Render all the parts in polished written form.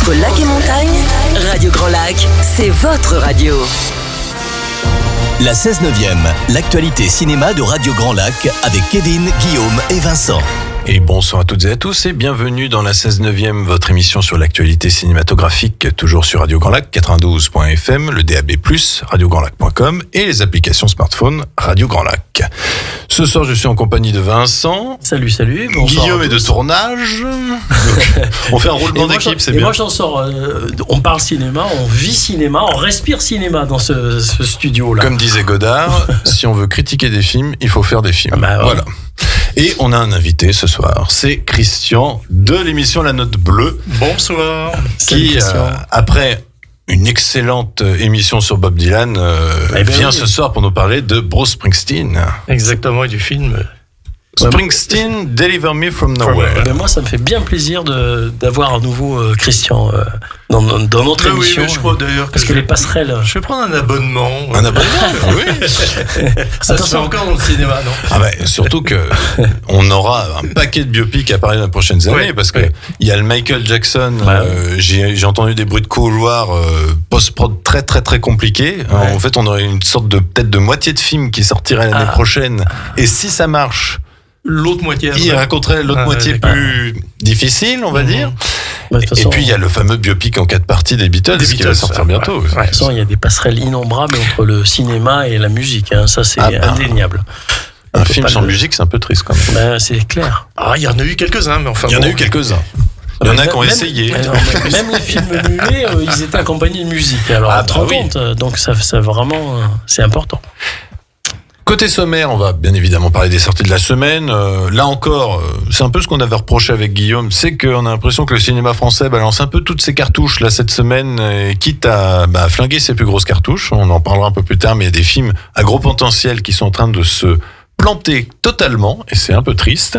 Entre lac et montagne, Radio Grand Lac, c'est votre radio. La 16/9e, l'actualité cinéma de Radio Grand Lac avec Kevin, Guillaume et Vincent. Et bonsoir à toutes et à tous et bienvenue dans la 16/9e, votre émission sur l'actualité cinématographique, toujours sur Radio Grand Lac, 92.fm, le DAB+, radiograndlac.com et les applications smartphone Radio Grand Lac. Ce soir, je suis en compagnie de Vincent. Salut, bonsoir. Guillaume est de tournage. Donc, on fait un roulement d'équipe, c'est bien. Et moi, j'en sors. On parle cinéma, on vit cinéma, on respire cinéma dans ce studio-là. Comme disait Godard, si on veut critiquer des films, il faut faire des films. Bah, ouais. Voilà. Et on a un invité ce soir, c'est Christian de l'émission La Note Bleue. Bonsoir. Qui, après une excellente émission sur Bob Dylan, vient ce soir pour nous parler de Bruce Springsteen. Exactement, et du film Springsteen, Deliver Me From Nowhere. Ben moi, ça me fait bien plaisir d'avoir à nouveau Christian dans notre émission. Oui, je crois d'ailleurs parce que les passerelles. Je vais prendre un abonnement. Un abonnement, oui. Ça se fait encore dans le cinéma, non? Ah ben, surtout que on aura un paquet de biopics à parler dans les prochaines années, parce que il y a le Michael Jackson. J'ai entendu des bruits de couloir post-prod très très très compliqués. En fait, on aurait une sorte de peut-être de moitié de film qui sortirait l'année prochaine. Et si ça marche, l'autre moitié. Il raconterait l'autre moitié plus difficile, on va dire. Et puis il y a le fameux biopic en 4 parties des Beatles qui va sortir bientôt. De toute façon, il y a des passerelles innombrables entre le cinéma et la musique. Ça, c'est indéniable. Un film sans musique, c'est un peu triste quand même. C'est clair. Il y en a eu quelques-uns, mais enfin. Il y en a eu quelques-uns. Il y en a qui ont essayé. Même les films muets, ils étaient accompagnés de musique. Alors, on te rend compte. Donc, ça vraiment, c'est important. Côté sommaire, on va bien évidemment parler des sorties de la semaine. Là encore, c'est un peu ce qu'on avait reproché avec Guillaume, c'est qu'on a l'impression que le cinéma français balance un peu toutes ses cartouches là cette semaine, quitte à flinguer ses plus grosses cartouches. On en parlera un peu plus tard, mais il y a des films à gros potentiel qui sont en train de se planté totalement, et c'est un peu triste.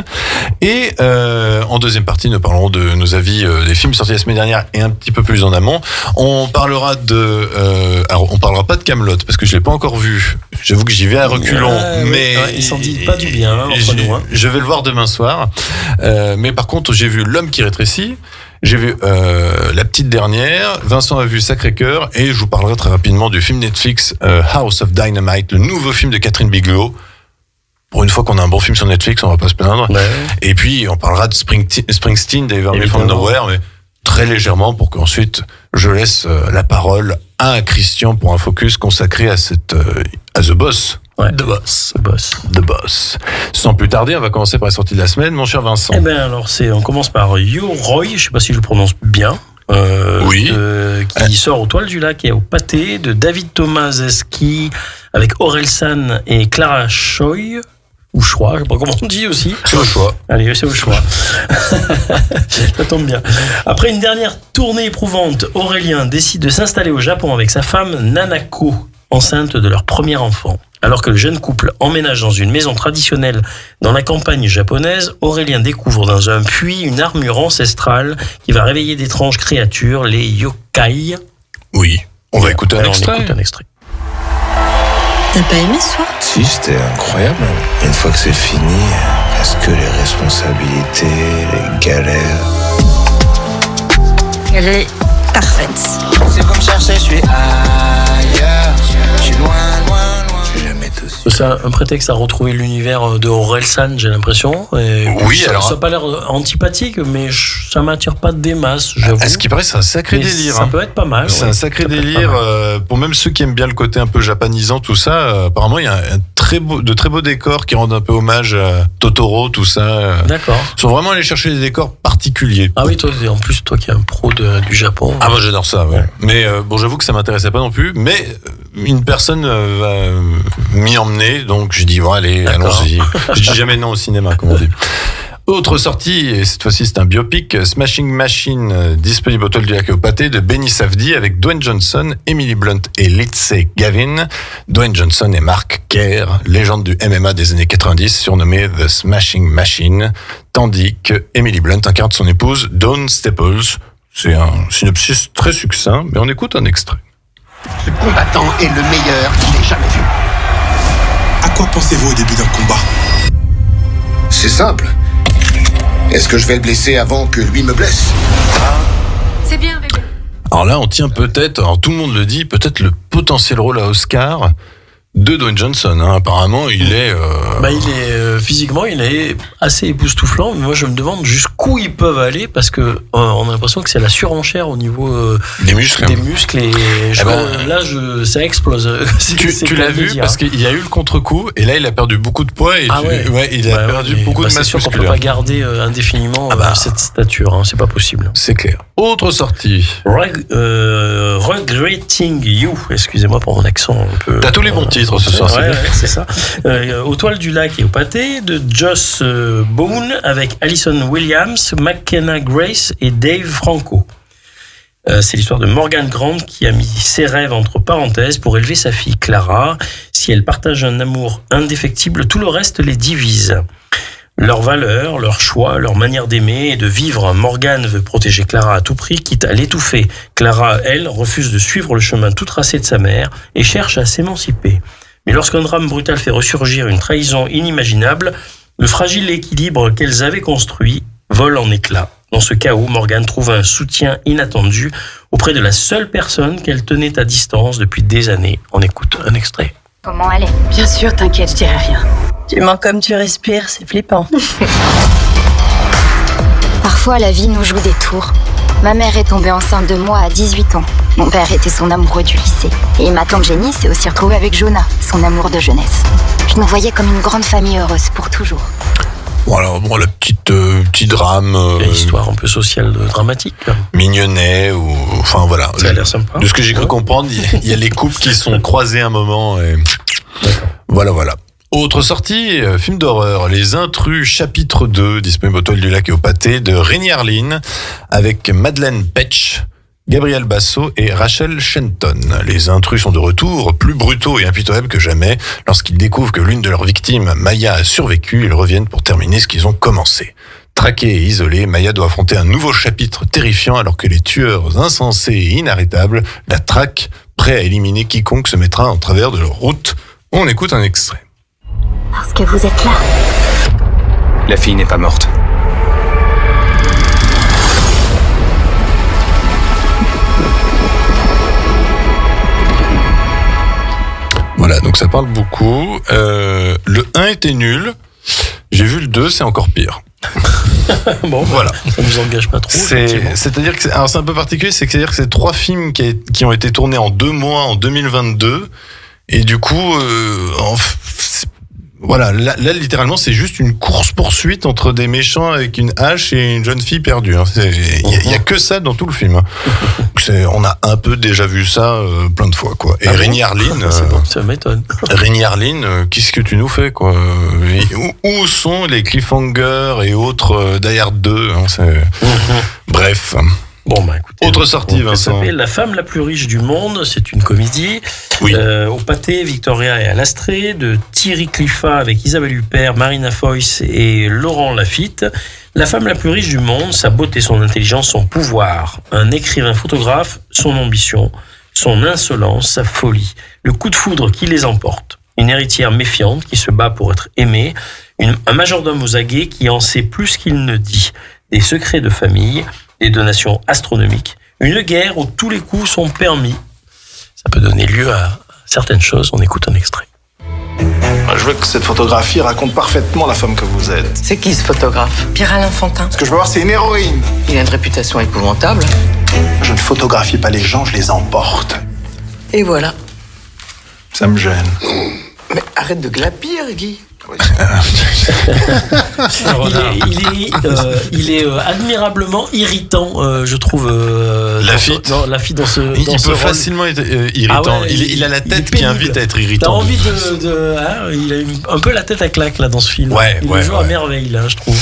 Et en deuxième partie, nous parlerons de nos avis des films sortis la semaine dernière et un petit peu plus en amont. On parlera alors on parlera pas de Kaamelott parce que je l'ai pas encore vu. J'avoue que j'y vais à reculons, mais il s'en dit pas du bien entre nous. Je vais le voir demain soir. Mais par contre, j'ai vu L'Homme qui rétrécit. J'ai vu La Petite Dernière, Vincent a vu Sacré-Cœur, et je vous parlerai très rapidement du film Netflix House of Dynamite, le nouveau film de Catherine Bigelow. Pour une fois qu'on a un bon film sur Netflix, on va pas se plaindre. Ouais. Et puis, on parlera de Springsteen, Deliver Me From Nowhere, mais très légèrement pour qu'ensuite, je laisse la parole à Christian pour un focus consacré à The Boss. Ouais. The Boss. Sans plus tarder, on va commencer par la sortie de la semaine, mon cher Vincent. Alors, on commence par You Roy, je sais pas si je le prononce bien. Qui sort aux Toiles du Lac et au Pâté, de David Tomaseski avec Orelsan et Clara Choi. Ou Choix, je sais pas comment on dit aussi. C'est au choix. Allez, c'est au choix. Ça tombe bien. Après une dernière tournée éprouvante, Aurélien décide de s'installer au Japon avec sa femme Nanako, enceinte de leur premier enfant. Alors que le jeune couple emménage dans une maison traditionnelle dans la campagne japonaise, Aurélien découvre dans un puits une armure ancestrale qui va réveiller d'étranges créatures, les yokai. Oui, on va écouter un extrait. On écoute un extrait. T'as pas aimé ce soir? Si, c'était incroyable. Une fois que c'est fini, est-ce que les responsabilités, les galères... Elle est parfaite. C'est comme chercher, je suis ailleurs. Je suis loin. J'ai jamais tout su. C'est un prétexte à retrouver l'univers de Orelsan, j'ai l'impression. Et ça n'a pas l'air antipathique, mais ça m'attire pas des masses, j'avoue. À ce qui paraît, c'est un sacré délire. Ça peut être pas mal. C'est un sacré délire. Pour même ceux qui aiment bien le côté un peu japanisant, tout ça, apparemment, il y a de très beaux décors qui rendent un peu hommage à Totoro, tout ça. D'accord. Ils sont vraiment allés chercher des décors particuliers. Ah oui, en plus, toi qui es un pro du Japon. Ah, moi j'adore ça, ouais. Mais j'avoue que ça m'intéressait pas non plus. Mais une personne m'y emmener, donc j'ai dit, allez, allons-y. Je dis jamais non au cinéma, comme on dit. Autre sortie, et cette fois-ci c'est un biopic, Smashing Machine, disponible au Toiles du Lac et au Pâté, de Benny Safdie, avec Dwayne Johnson, Emily Blunt et Lindsay Gavin. Dwayne Johnson et Mark Kerr, légende du MMA des années 90, surnommé The Smashing Machine, tandis que Emily Blunt incarne son épouse, Dawn Staples. C'est un synopsis très succinct, mais on écoute un extrait. Ce combattant est le meilleur que j'ai jamais vu. À quoi pensez-vous au début d'un combat? C'est simple. Est-ce que je vais le blesser avant que lui me blesse? C'est bien, bébé. Alors là, on tient peut-être, alors tout le monde le dit, peut-être le potentiel rôle à Oscar de Dwayne Johnson. Apparemment, il est... physiquement, il est assez époustouflant. Mais moi, je me demande jusqu'où ils peuvent aller parce que on a l'impression que c'est la surenchère au niveau des muscles. Et ça explose. Tu l'as vu parce qu'il y a eu le contre-coup et là, il a perdu beaucoup de poids et il a perdu beaucoup de masse musculaire. C'est sûr qu'on peut pas garder indéfiniment cette stature. C'est pas possible. C'est clair. Autre sortie. Regretting You. Excusez-moi pour mon accent un peu. T'as tous les bons titres ce soir. C'est ça. Aux Toiles du Lac et au Pâté de Joss Bone avec Alison Williams, McKenna Grace et Dave Franco. C'est l'histoire de Morgan Grant qui a mis ses rêves entre parenthèses pour élever sa fille Clara. Si elle partage un amour indéfectible, tout le reste les divise. Leurs valeurs, leurs choix, leur manière d'aimer et de vivre. Morgan veut protéger Clara à tout prix, quitte à l'étouffer. Clara, elle, refuse de suivre le chemin tout tracé de sa mère et cherche à s'émanciper. Mais lorsqu'un drame brutal fait ressurgir une trahison inimaginable, le fragile équilibre qu'elles avaient construit vole en éclats. Dans ce chaos, Morgane trouve un soutien inattendu auprès de la seule personne qu'elle tenait à distance depuis des années. On écoute un extrait. Comment elle est? Bien sûr, t'inquiète, je dirai rien. Tu mens comme tu respires, c'est flippant. Parfois, la vie nous joue des tours. Ma mère est tombée enceinte de moi à 18 ans. Mon père était son amoureux du lycée. Et ma tante Jenny s'est aussi retrouvée avec Jonah, son amour de jeunesse. Je nous voyais comme une grande famille heureuse pour toujours. Bon alors, le petit drame... Une histoire un peu sociale, dramatique. Mignonnet, enfin voilà. Ça a l'air sympa. De ce que j'ai cru comprendre, il y a les couples qui sont croisés un moment. Et... Voilà. Autre sortie, film d'horreur, Les Intrus, chapitre 2, disponible aux Toiles du Lac et au Pâté, de Rémi Harlin, avec Madeleine Petsch, Gabriel Basso et Rachel Shenton. Les intrus sont de retour, plus brutaux et impitoyables que jamais. Lorsqu'ils découvrent que l'une de leurs victimes, Maya, a survécu, ils reviennent pour terminer ce qu'ils ont commencé. Traquée et isolée, Maya doit affronter un nouveau chapitre terrifiant alors que les tueurs insensés et inarrêtables la traquent, prêts à éliminer quiconque se mettra en travers de leur route. On écoute un extrait. Parce que vous êtes là. La fille n'est pas morte. Voilà, donc ça parle beaucoup. Le 1 était nul. J'ai vu le 2, c'est encore pire. Bon, voilà. Ça nous engage pas trop. C'est-à-dire que c'est un peu particulier, c'est-à-dire que c'est 3 films qui ont été tournés en 2 mois en 2022. Et du coup, voilà, là, littéralement, c'est juste une course-poursuite entre des méchants avec une hache et une jeune fille perdue. Il y a que ça dans tout le film. On a un peu déjà vu ça plein de fois, quoi. Et Rémi Harlin, ça m'étonne. Rémi Harlin, qu'est-ce que tu nous fais, quoi? Où sont les cliffhangers et autres Die Hard 2 Bref. Bon, écoutez, autre sortie, Vincent. Ça s'appelle La femme la plus riche du monde. C'est une comédie. Oui. Au Pâté, Victoria et Alastrée, de Thierry Cliffat avec Isabelle Huppert, Marina Foïs et Laurent Lafitte. La femme la plus riche du monde, sa beauté, son intelligence, son pouvoir. Un écrivain photographe, son ambition, son insolence, sa folie. Le coup de foudre qui les emporte. Une héritière méfiante qui se bat pour être aimée. Un majordome aux aguets qui en sait plus qu'il ne dit. Des secrets de famille. Des donations astronomiques, une guerre où tous les coups sont permis. Ça peut donner lieu à certaines choses. On écoute un extrait. Je veux que cette photographie raconte parfaitement la femme que vous êtes. C'est qui ce photographe? Pierre-Alain Fantin. Ce que je veux voir, c'est une héroïne. Il a une réputation épouvantable. Je ne photographie pas les gens, je les emporte. Et voilà. Ça me gêne. Mais arrête de glapir, Guy. Il est admirablement irritant, je trouve. La fille dans ce. Il peut facilement être irritant. Il a la tête qui invite à être irritant. T'as envie il a un peu la tête à claque là dans ce film. Il joue à merveille là, je trouve.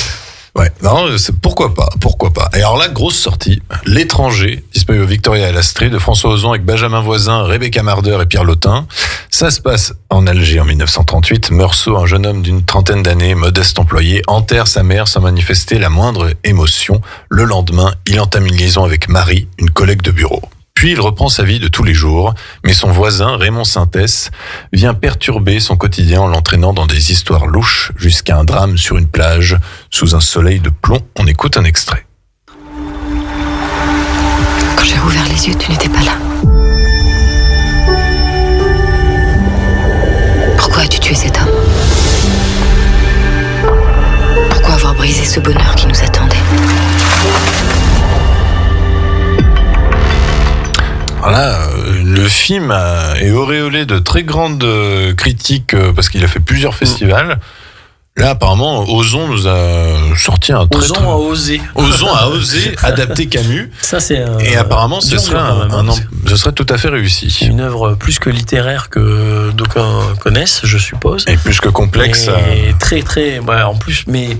Ouais, non, pourquoi pas. Et alors là, grosse sortie, L'étranger, disponible au Victoria et Alastrée, de François Ozon avec Benjamin Voisin, Rebecca Marder et Pierre Lotin. Ça se passe en Alger en 1938. Meursault, un jeune homme d'une trentaine d'années, modeste employé, enterre sa mère sans manifester la moindre émotion. Le lendemain, il entame une liaison avec Marie, une collègue de bureau. Puis il reprend sa vie de tous les jours, mais son voisin, Raymond Sintès, vient perturber son quotidien en l'entraînant dans des histoires louches jusqu'à un drame sur une plage sous un soleil de plomb. On écoute un extrait. mes yeux, tu n'étais pas là. Pourquoi as-tu tué cet homme? Pourquoi avoir brisé ce bonheur qui nous attendait? Voilà, le film est auréolé de très grandes critiques parce qu'il a fait plusieurs festivals. Là, apparemment, Ozon nous a sorti un très... Ozon a osé. Ozon a osé adapter Camus. Ça, c'est et apparemment, ce serait tout à fait réussi. C'est une œuvre plus que littéraire que d'aucuns connaissent, je suppose. Et plus que complexe. Et très, très... Bah, en plus, mais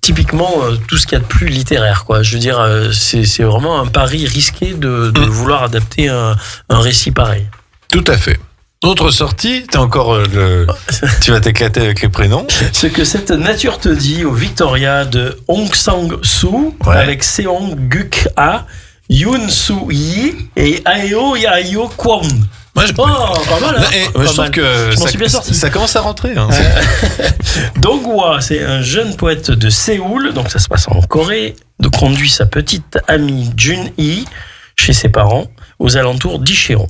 typiquement, tout ce qu'il y a de plus littéraire, quoi. Je veux dire, c'est vraiment un pari risqué de vouloir adapter un récit pareil. Tout à fait. Autre sortie, tu vas t'éclater avec les prénoms. Ce que cette nature te dit au Victoria de Hong Sang-soo, avec Seong Guk-ha, Yoon Soo-yi et Ayo Kwon. Moi, je... pas mal, hein. Je trouve que ça commence à rentrer. Hein. Dong-hwa, c'est un jeune poète de Séoul, donc ça se passe en Corée, conduit sa petite amie Jun-hee chez ses parents, aux alentours d'Icheon.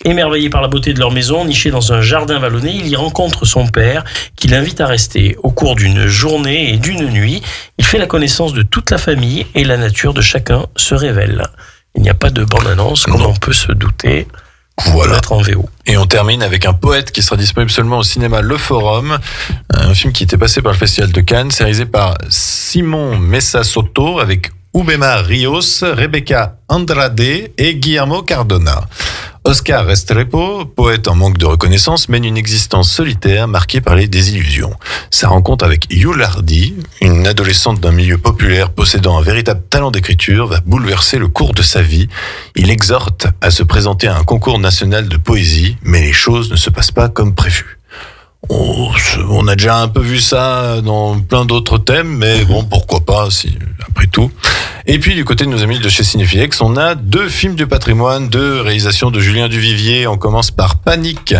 Émerveillé par la beauté de leur maison, niché dans un jardin vallonné, il y rencontre son père, qui l'invite à rester. Au cours d'une journée et d'une nuit, il fait la connaissance de toute la famille et la nature de chacun se révèle. Il n'y a pas de bande-annonce, comme on peut se douter. Voilà. En VO. Et on termine avec un poète qui sera disponible seulement au cinéma Le Forum, un film qui était passé par le Festival de Cannes, c'est réalisé par Simon Mesa Soto avec Ubema Rios, Rebecca Andrade et Guillermo Cardona. Oscar Restrepo, poète en manque de reconnaissance, mène une existence solitaire marquée par les désillusions. Sa rencontre avec Yul Hardy, une adolescente d'un milieu populaire possédant un véritable talent d'écriture, va bouleverser le cours de sa vie. Il exhorte à se présenter à un concours national de poésie, mais les choses ne se passent pas comme prévu. On a déjà un peu vu ça dans plein d'autres thèmes, mais bon, pourquoi pas, si, après tout. Et puis, du côté de nos amis de chez Cinéphilex, on a 2 films du patrimoine, 2 réalisations de Julien Duvivier. On commence par Panique,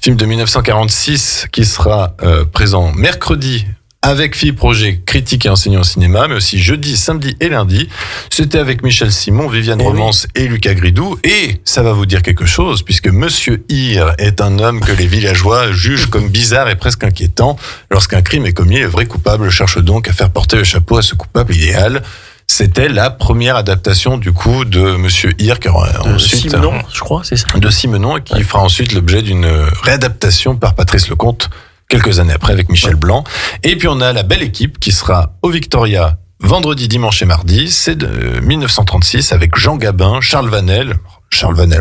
film de 1946, qui sera présent mercredi avec Philippe Projet, critique et enseignant au cinéma, mais aussi jeudi, samedi et lundi. C'était avec Michel Simon, Viviane Romance et Lucas Gridou. Et ça va vous dire quelque chose, puisque Monsieur Hir est un homme que les villageois jugent comme bizarre et presque inquiétant. Lorsqu'un crime est commis, le vrai coupable cherche donc à faire porter le chapeau à ce coupable idéal. C'était la première adaptation du coup de Monsieur Hir, qui aura ensuite Simenon, je crois, c'est ça. De Simenon, et qui fera ensuite l'objet d'une réadaptation par Patrice Lecomte quelques années après avec Michel Blanc. Et puis on a La Belle Équipe qui sera au Victoria vendredi, dimanche et mardi. C'est de 1936 avec Jean Gabin, Charles Vanel,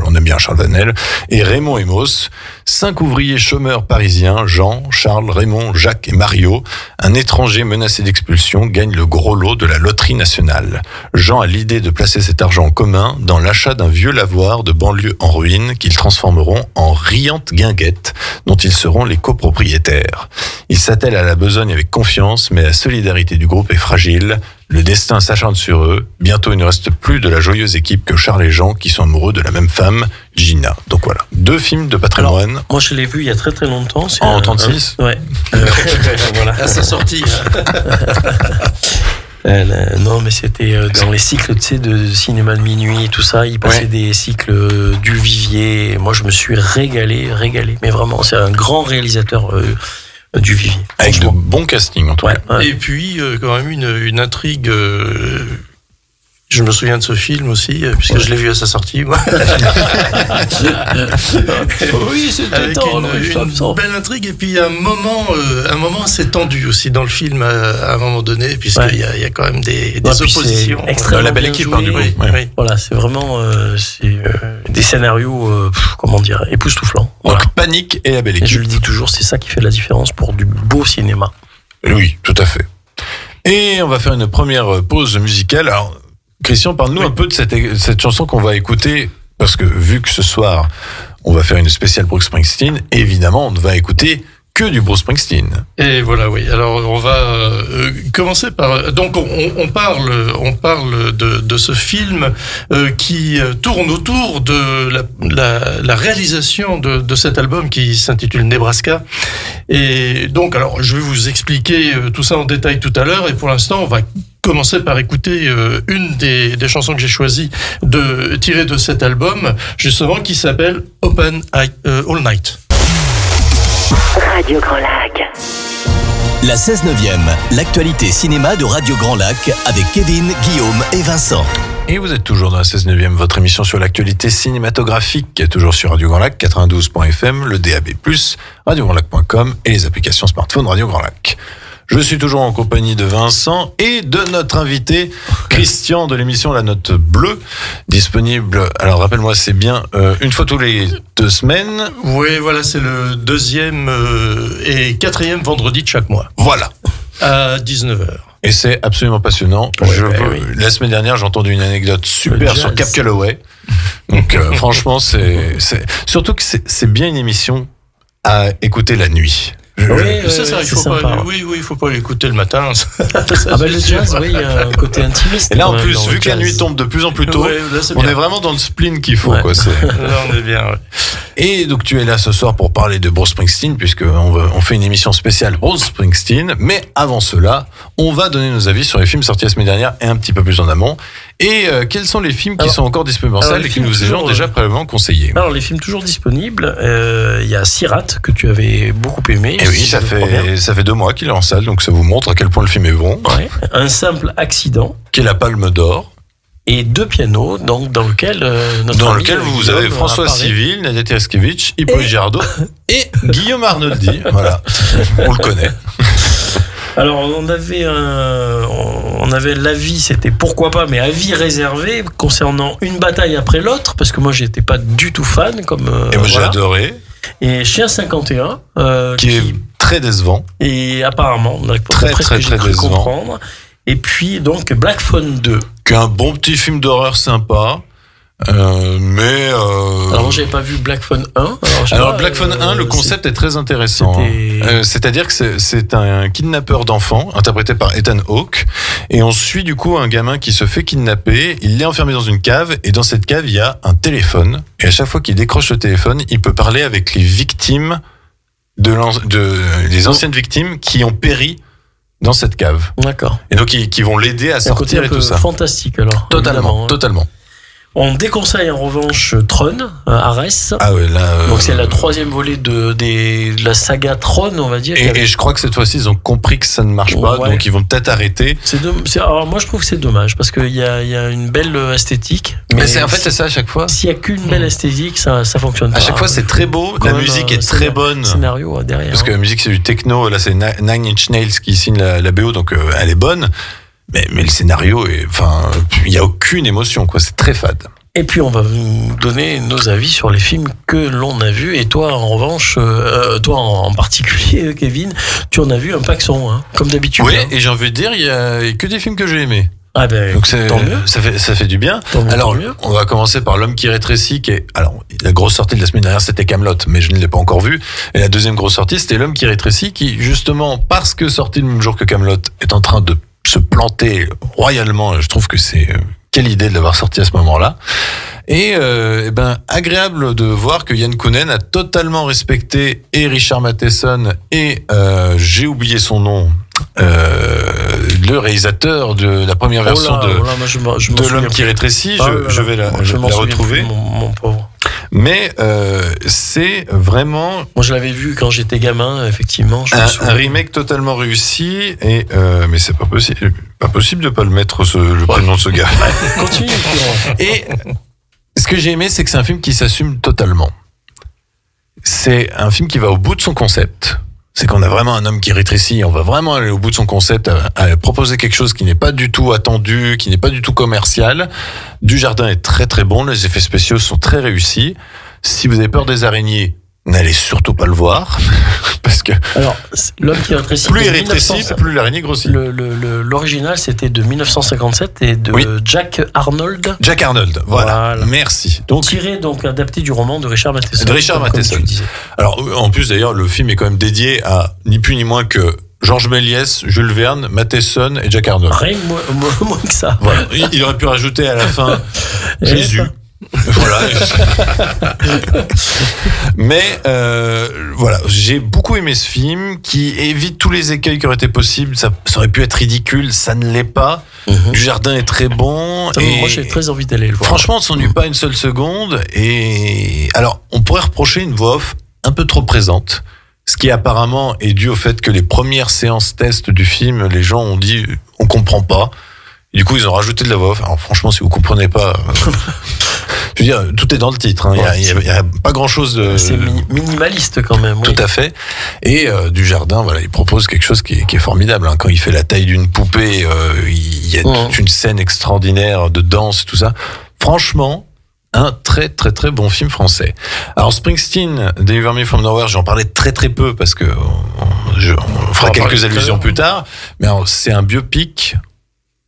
on aime bien Charles Vanel, et Raymond Emos. 5 ouvriers chômeurs parisiens, Jean, Charles, Raymond, Jacques et Mario. Un étranger menacé d'expulsion gagne le gros lot de la loterie nationale. Jean a l'idée de placer cet argent en commun dans l'achat d'un vieux lavoir de banlieue en ruine qu'ils transformeront en riante guinguette dont ils seront les copropriétaires. Ils s'attellent à la besogne avec confiance, mais la solidarité du groupe est fragile. Le destin s'acharne sur eux. Bientôt, il ne reste plus de la joyeuse équipe que Charles et Jean, qui sont amoureux de la même femme, Gina. Donc voilà, 2 films de patrimoine. Alors, moi, je l'ai vu il y a très très longtemps. En 36 ouais. Voilà. À sa sortie. Non, mais c'était dans les cycles, tu sais, de cinéma de minuit et tout ça. Il passait des cycles du Vivier. Moi, je me suis régalé. Mais vraiment, c'est un grand réalisateur du Vivier. Avec de bons castings, en tout cas. Et puis, quand même, une intrigue... Je me souviens de ce film aussi, puisque je l'ai vu à sa sortie. Moi. Oui, c'était avec une belle intrigue, et puis un moment assez tendu aussi dans le film à un moment donné, puisqu'il y a quand même des oppositions. La Belle Équipe, du coup. Oui. Voilà, c'est vraiment des scénarios, comment dire, époustouflants. Voilà. Donc Panique et La Belle Équipe. Et je le dis toujours, c'est ça qui fait la différence pour du beau cinéma. Oui, tout à fait. Et on va faire une première pause musicale. Alors, Christian, parle-nous un peu de cette chanson qu'on va écouter, parce que vu que ce soir, on va faire une spéciale Bruce Springsteen, évidemment, on ne va écouter que du Bruce Springsteen. Et voilà, oui. Alors, on va commencer par... Donc, on parle de ce film qui tourne autour de la réalisation de cet album qui s'intitule Nebraska. Et donc, alors, je vais vous expliquer tout ça en détail tout à l'heure, et pour l'instant, on va commencer par écouter une des chansons que j'ai choisies tirées de cet album, justement, qui s'appelle Open All Night. Radio Grand Lac. La 16/9e, l'actualité cinéma de Radio Grand Lac avec Kevin, Guillaume et Vincent. Et vous êtes toujours dans la 16/9e, votre émission sur l'actualité cinématographique, toujours sur Radio Grand Lac, 92.fm, le DAB+, radiograndlac.com et les applications smartphone Radio Grand Lac. Je suis toujours en compagnie de Vincent et de notre invité Christian de l'émission La Note Bleue, disponible, alors rappelle-moi, c'est bien une fois tous les 2 semaines. Oui, voilà, c'est le 2e et 4e vendredi de chaque mois. Voilà. À 19h. Et c'est absolument passionnant. Oui. La semaine dernière, j'ai entendu une anecdote super sur Cap Calloway. Donc franchement, surtout que c'est bien une émission à écouter la nuit. Il faut pas l'écouter le matin. Le jazz, oui, il y a un côté intimiste. Et là, en plus, vu que la nuit tombe de plus en plus tôt, on est vraiment dans le spleen qu'il faut. Quoi, là, on est bien. Ouais. Et donc, tu es là ce soir pour parler de Bruce Springsteen, puisqu'on fait une émission spéciale Bruce Springsteen. Mais avant cela, on va donner nos avis sur les films sortis la semaine dernière et un petit peu plus en amont. Et quels sont les films qui sont encore disponibles en salle et qui nous ont déjà probablement conseillés? Alors, les films toujours disponibles, il y a Sirat, que tu avais beaucoup aimé. Et oui, ça fait 2 mois qu'il est en salle, donc ça vous montre à quel point le film est bon. Ouais. Un simple accident. Qui est la Palme d'Or. Et 2 pianos, donc dans lequel vous avez François Civil, Nadia Tereskevich, Hippolyte Girardot et Guillaume Arnoldi. Voilà, on le connaît. Alors on avait l'avis, c'était pourquoi pas, mais avis réservé concernant Une bataille après l'autre, parce que moi j'étais pas du tout fan et moi j'ai adoré. Et Chien 51 qui est très décevant. Et apparemment, très décevant. Comprendre. Et puis donc Black Phone 2. Qui est un bon petit film d'horreur sympa. Mais alors moi j'avais pas vu Black Phone 1. Alors Black Phone 1, le concept est très intéressant. C'est-à-dire que c'est un kidnappeur d'enfants interprété par Ethan Hawke, et on suit du coup un gamin qui se fait kidnapper. Il est enfermé dans une cave, et dans cette cave il y a un téléphone, et à chaque fois qu'il décroche le téléphone, il peut parler avec les victimes les anciennes victimes qui ont péri dans cette cave. D'accord. Et donc qui vont l'aider à sortir et tout ça. Fantastique alors. Totalement. On déconseille en revanche Tron, Ares. Ah ouais, là. Donc c'est la 3e volet de la saga Tron, on va dire. Et je crois que cette fois-ci ils ont compris que ça ne marche pas, donc ils vont peut-être arrêter. Alors moi je trouve que c'est dommage parce qu'il y a une belle esthétique. Mais c'est ça à chaque fois. S'il y a qu'une belle esthétique, ça fonctionne pas. À chaque fois c'est très beau, la musique est très bonne. Scénario derrière. Parce que la musique c'est du techno, là c'est Nine Inch Nails qui signe la BO, donc elle est bonne. Mais le scénario, il n'y a aucune émotion, quoi. C'est très fade. Et puis on va vous donner nos avis sur les films que l'on a vus. Et toi, en revanche, toi en particulier, Kevin, tu en as vu un paquet, comme d'habitude. Oui, et j'ai envie de dire, il y a que des films que j'ai aimés. Ah ben, donc tant mieux. Ça fait du bien. Alors, on va commencer par L'homme qui rétrécit, la grosse sortie de la semaine dernière, c'était Kaamelott, mais je ne l'ai pas encore vu. Et la deuxième grosse sortie, c'était L'homme qui rétrécit, qui justement, parce que sorti le même jour que Kaamelott, est en train de se planter royalement. Je trouve que c'est quelle idée de l'avoir sorti à ce moment-là. Et agréable de voir que Yann Kounen a totalement respecté et Richard Matheson et j'ai oublié son nom, le réalisateur de la première version de L'homme qui rétrécit. Je vais la retrouver. Mon pauvre. Mais c'est vraiment... Moi je l'avais vu quand j'étais gamin, effectivement. Un remake totalement réussi, et mais c'est pas possible de pas le mettre le prénom de ce gars. Continue. Et ce que j'ai aimé, c'est que c'est un film qui s'assume totalement. C'est un film qui va au bout de son concept. C'est qu'on a vraiment un homme qui rétrécit, on va vraiment aller au bout de son concept, à proposer quelque chose qui n'est pas du tout attendu, qui n'est pas du tout commercial. Dujardin est très très bon, les effets spéciaux sont très réussis. Si vous avez peur des araignées, n'allez surtout pas le voir, parce que... Alors, L'homme qui rétrécit... Plus il rétrécit, plus l'araignée grossit. L'original, c'était de 1957 et de Jack Arnold. Jack Arnold, voilà. Merci. Adapté du roman de Richard Matheson. De Richard Matheson. Alors, en plus, d'ailleurs, le film est quand même dédié à ni plus ni moins que Georges Méliès, Jules Verne, Matheson et Jack Arnold. Rien moins que ça. Voilà. Il aurait pu rajouter à la fin Jésus. Voilà. Mais voilà, j'ai beaucoup aimé ce film qui évite tous les écueils qui auraient été possibles. Ça aurait pu être ridicule, ça ne l'est pas. Dujardin est très bon. Et moi, j'ai très envie d'aller le voir. Franchement, on ne s'ennuie pas une seule seconde. Et alors, on pourrait reprocher une voix off un peu trop présente. Ce qui apparemment est dû au fait que les premières séances tests du film, les gens ont dit on comprend pas. Et du coup, ils ont rajouté de la voix off. Alors franchement, si vous comprenez pas, je veux dire, tout est dans le titre. Il y a pas grand chose de. C'est minimaliste quand même. Tout à fait. Et Dujardin, voilà, il propose quelque chose qui est formidable. Hein. Quand il fait la taille d'une poupée, il y a toute une scène extraordinaire de danse, tout ça. Franchement. Un très très très bon film français. Alors Springsteen, Deliver Me From Nowhere, j'en parlais très très peu parce que on fera quelques allusions plus tard. Mais alors, c'est un biopic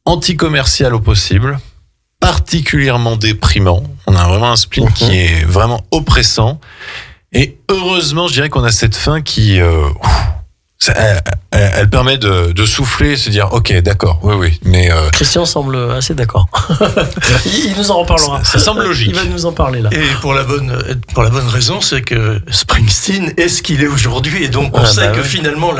anti-commercial au possible, particulièrement déprimant. On a vraiment un spleen qui est vraiment oppressant. Et heureusement, je dirais qu'on a cette fin qui... elle permet de souffler et se dire ok, d'accord, oui, mais Christian semble assez d'accord. Il nous en reparlera. Ça semble logique. Il va nous en parler là. Et pour la bonne raison, c'est que Springsteen est ce qu'il est aujourd'hui, et donc on sait que finalement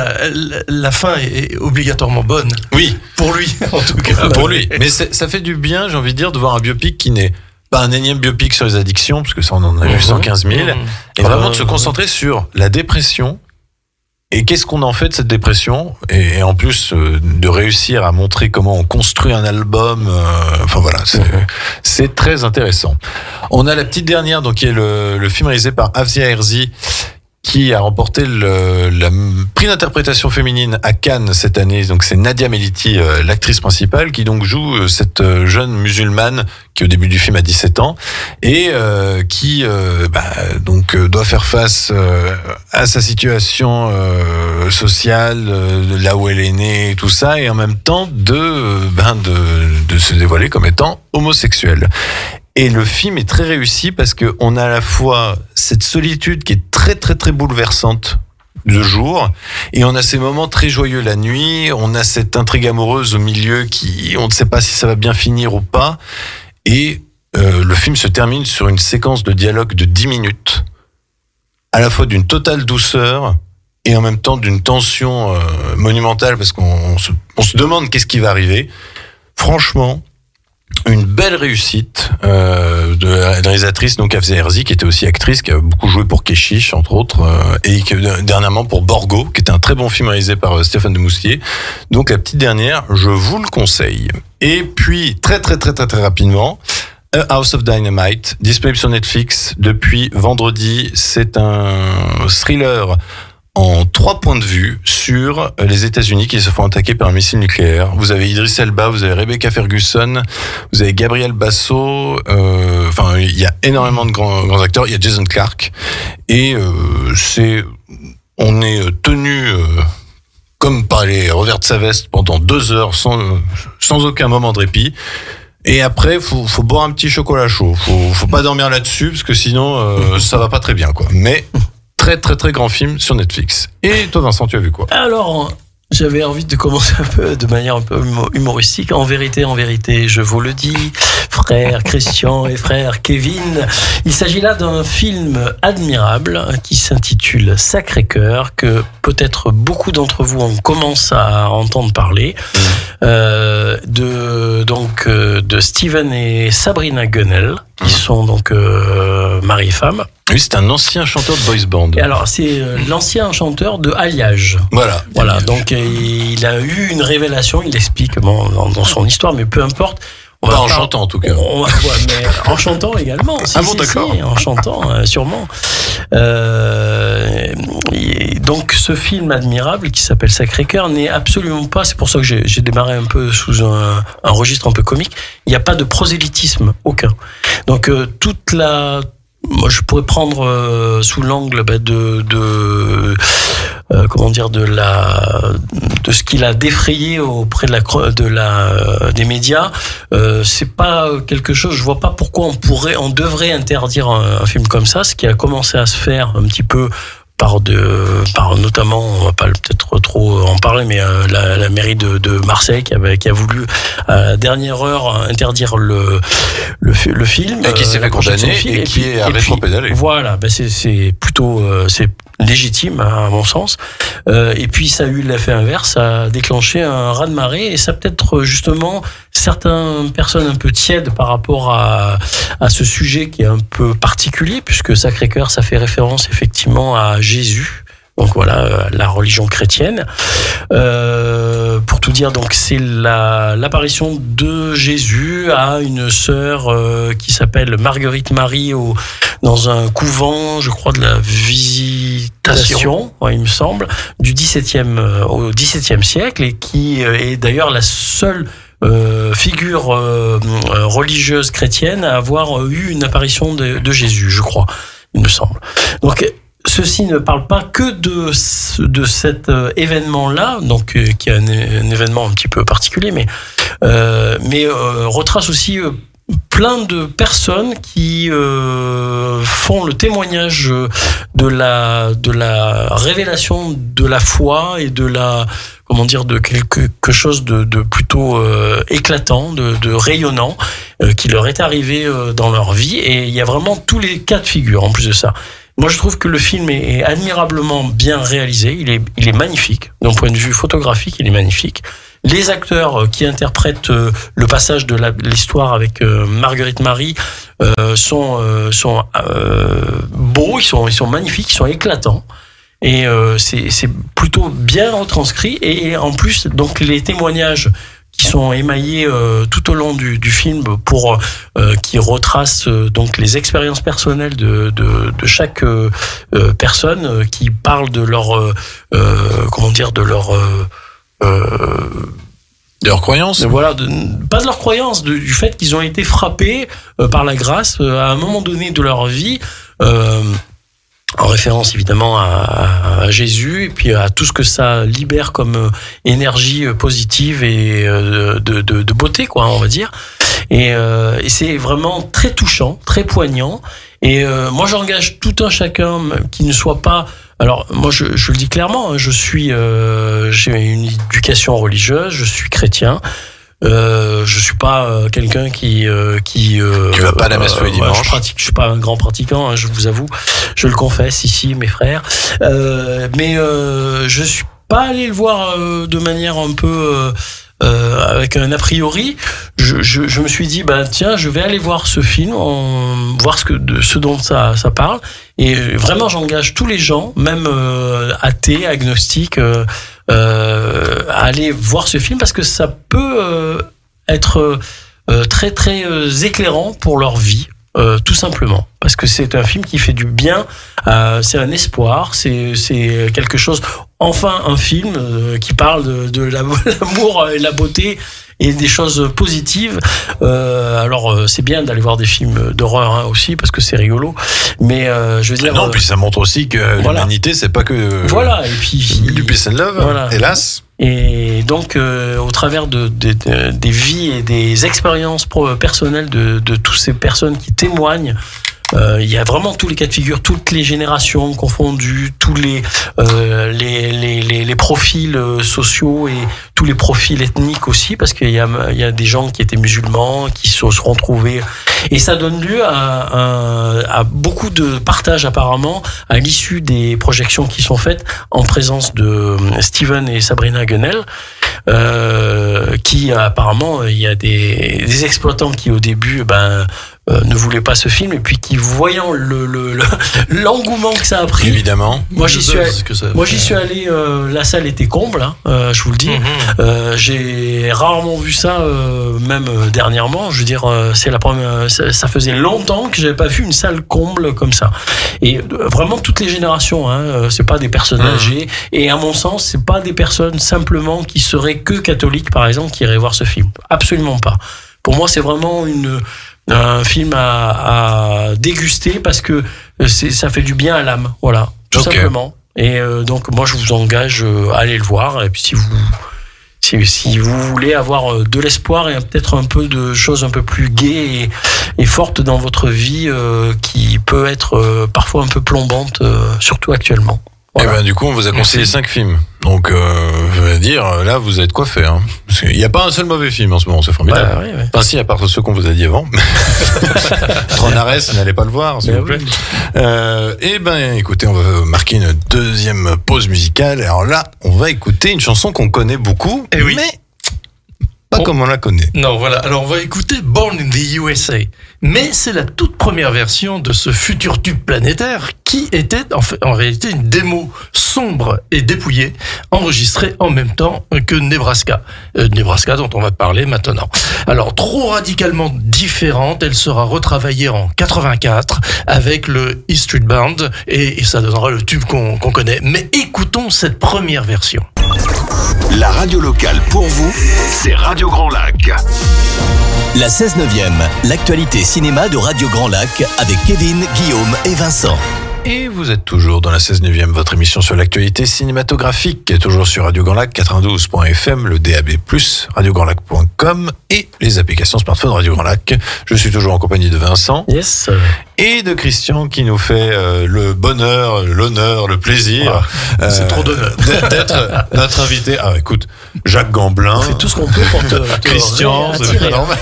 la fin est obligatoirement bonne. Oui, pour lui en tout cas. Pour lui. Mais ça fait du bien, j'ai envie de dire, de voir un biopic qui n'est pas un énième biopic sur les addictions, parce que ça on en a vu 115 000, et vraiment de se concentrer sur la dépression. Et qu'est-ce qu'on en fait de cette dépression ? Et en plus de réussir à montrer comment on construit un album, enfin voilà, c'est très intéressant. On a la petite dernière, donc qui est le film réalisé par Afzia Herzi, qui a remporté le prix d'interprétation féminine à Cannes cette année. Donc c'est Nadia Meliti, l'actrice principale, qui donc joue cette jeune musulmane qui au début du film a 17 ans et qui donc doit faire face à sa situation sociale, là où elle est née, tout ça, et en même temps de se dévoiler comme étant homosexuelle. Et le film est très réussi parce que on a à la fois cette solitude qui est très très très bouleversante de jour, et on a ces moments très joyeux la nuit, on a cette intrigue amoureuse au milieu qui, on ne sait pas si ça va bien finir ou pas, et le film se termine sur une séquence de dialogue de 10 minutes, à la fois d'une totale douceur et en même temps d'une tension monumentale, parce qu'on se demande qu'est-ce qui va arriver. Franchement, une belle réussite de la réalisatrice, donc Afzia Herzi, qui était aussi actrice, qui a beaucoup joué pour Keshish entre autres, et qui, dernièrement pour Borgo, qui était un très bon film réalisé par Stéphane Demoustier. Donc la petite dernière, je vous le conseille. Et puis très très très très très rapidement, A House of Dynamite, disponible sur Netflix depuis vendredi. C'est un thriller en 3 points de vue sur les États-Unis qui se font attaquer par un missile nucléaire. Vous avez Idris Elba, vous avez Rebecca Ferguson, vous avez Gabriel Basso, enfin il y a énormément de grands acteurs, il y a Jason Clarke, et on est tenu comme par les revers de sa veste pendant 2 heures sans aucun moment de répit. Et après, faut boire un petit chocolat chaud. Faut pas dormir là-dessus parce que sinon ça va pas très bien, quoi. Mais très très très grand film sur Netflix. Et toi Vincent, tu as vu quoi ? Alors, j'avais envie de commencer un peu de manière un peu humoristique. En vérité, je vous le dis, frère Christian et frère Kevin, il s'agit là d'un film admirable qui s'intitule Sacré-Cœur, que peut-être beaucoup d'entre vous en commencent à entendre parler, de Steven et Sabrina Gunnell, qui sont donc mari et femme. Oui, c'est un ancien chanteur de boys band. Et alors, c'est l'ancien chanteur de Alliage. Voilà. Donc il a eu une révélation, il explique dans son histoire, mais peu importe. Pas en chantant en tout cas. Mais en chantant également. D'accord. En chantant, sûrement. Donc ce film admirable qui s'appelle Sacré-Cœur n'est absolument pas, c'est pour ça que j'ai démarré un peu sous un registre un peu comique, il n'y a pas de prosélytisme, aucun. Donc moi je pourrais prendre sous l'angle de ce qu'il a défrayé auprès des médias. C'est pas quelque chose, je vois pas pourquoi on devrait interdire un film comme ça, ce qui a commencé à se faire un petit peu par notamment, on va pas peut-être trop en parler, mais la mairie de Marseille qui a voulu à la dernière heure interdire le le film. Et qui s'est fait condamner et qui est à rétropédaler. Voilà, c'est plutôt c'est légitime à mon sens. Et puis ça a eu l'effet inverse, ça a déclenché un raz-de-marée et ça peut-être justement certaines personnes un peu tièdes par rapport à ce sujet qui est un peu particulier puisque Sacré-Cœur ça fait référence effectivement à Jésus. Donc voilà, la religion chrétienne. Pour tout dire, donc c'est l'apparition de Jésus à une sœur qui s'appelle Marguerite Marie dans un couvent, je crois, de la Visitation, ouais, il me semble, du au XVIIe siècle et qui est d'ailleurs la seule figure religieuse chrétienne à avoir eu une apparition de Jésus, je crois, il me semble. Donc ceci ne parle pas que de cet événement-là, donc qui est un événement un petit peu particulier, mais retrace aussi plein de personnes qui font le témoignage de la révélation de la foi et de de quelque chose de plutôt éclatant, de rayonnant, qui leur est arrivé dans leur vie. Et il y a vraiment tous les cas de figure en plus de ça. Moi, je trouve que le film est admirablement bien réalisé. Il est magnifique. D'un point de vue photographique, il est magnifique. Les acteurs qui interprètent le passage de l'histoire avec Marguerite Marie sont beaux, ils sont magnifiques, ils sont éclatants. Et c'est plutôt bien retranscrit. Et en plus, donc les témoignages qui sont émaillés tout au long du film qui retracent donc les expériences personnelles de chaque personne, qui parlent de leur de leur croyance. Voilà, pas de leur croyance, du fait qu'ils ont été frappés par la grâce à un moment donné de leur vie. En référence évidemment à Jésus et puis à tout ce que ça libère comme énergie positive et de beauté, quoi, on va dire. Et c'est vraiment très touchant, très poignant. Et moi, j'engage tout un chacun qui ne soit pas. Alors moi, je le dis clairement, j'ai une éducation religieuse, je suis chrétien. Je suis pas quelqu'un qui tu vas pas à la messe tous les dimanches. Je suis pas un grand pratiquant, hein, je vous avoue, je le confesse ici, mes frères. Mais je suis pas allé le voir de manière un peu avec un a priori. Je me suis dit tiens, je vais aller voir ce film, voir ce dont ça parle. Et vraiment, j'engage tous les gens, même athées, agnostiques, à aller voir ce film parce que ça peut être très très éclairant pour leur vie, tout simplement, parce que c'est un film qui fait du bien, c'est un espoir, c'est quelque chose, enfin un film qui parle de l'amour et la beauté et des choses positives. Alors c'est bien d'aller voir des films d'horreur hein, aussi parce que c'est rigolo, mais je veux dire non, puis ça montre aussi que l'humanité c'est pas que voilà, et puis du peace and love, voilà. Hélas. Et donc au travers des vies et des expériences personnelles de toutes ces personnes qui témoignent, il y a vraiment tous les cas de figure, toutes les générations confondues, tous les profils sociaux et tous les profils ethniques aussi, parce qu'il y a des gens qui étaient musulmans, qui se seront trouvés, et ça donne lieu à beaucoup de partages apparemment à l'issue des projections qui sont faites en présence de Steven et Sabrina Gunnell, qui apparemment il y a des exploitants qui au début ne voulaient pas ce film et puis qui voyant l'engouement que ça a pris, évidemment. Moi j'y suis allé, la salle était comble, hein, je vous le dis. J'ai rarement vu ça, même dernièrement. Je veux dire, c'est la première. Ça faisait longtemps que j'avais pas vu une salle comble comme ça. Et vraiment toutes les générations. Hein, c'est pas des personnes âgées. Et à mon sens, c'est pas des personnes simplement qui seraient que catholiques, par exemple, qui iraient voir ce film. Absolument pas. Pour moi, c'est vraiment un film à déguster parce que ça fait du bien à l'âme, voilà, tout simplement. Et donc moi je vous engage à aller le voir. Et puis si vous voulez avoir de l'espoir et peut-être un peu de choses un peu plus gaies et fortes dans votre vie, qui peut être parfois un peu plombante, surtout actuellement. Voilà. Et ben du coup on vous a conseillé 5 films. Donc je vais dire là vous avez de quoi faire. Hein. Parce qu'il n'y a pas un seul mauvais film en ce moment, c'est formidable. Oui. Enfin si, à part ceux qu'on vous a dit avant. en arrêt, ça n'allait pas le voir, s'il vous plaît. Eh ben, écoutez, on va marquer une deuxième pause musicale. Alors là, on va écouter une chanson qu'on connaît beaucoup, mais pas comme on la connaît. Non, voilà. Alors, on va écouter Born in the USA. Mais c'est la toute première version de ce futur tube planétaire qui était en réalité une démo sombre et dépouillée, enregistrée en même temps que Nebraska. Nebraska dont on va parler maintenant. Alors, trop radicalement différente, elle sera retravaillée en 84 avec le E Street Band et ça donnera le tube qu'on connaît. Mais écoutons cette première version. La radio locale pour vous, c'est Radio Grand Lac. La 16/9e, l'actualité cinéma de Radio Grand Lac avec Kevin, Guillaume et Vincent. Et vous êtes toujours dans la 16/9e, votre émission sur l'actualité cinématographique, toujours sur Radio Grand Lac 92.fm, le DAB+, radiograndlac.com et les applications smartphone Radio Grand Lac. Je suis toujours en compagnie de Vincent. Yes. Et de Christian qui nous fait le bonheur, l'honneur, le plaisir. C'est trop d'honneur. D'être notre invité. Ah, écoute, Jacques Gamblin. On fait tout ce qu'on peut pour te Christian, c'est pas normal.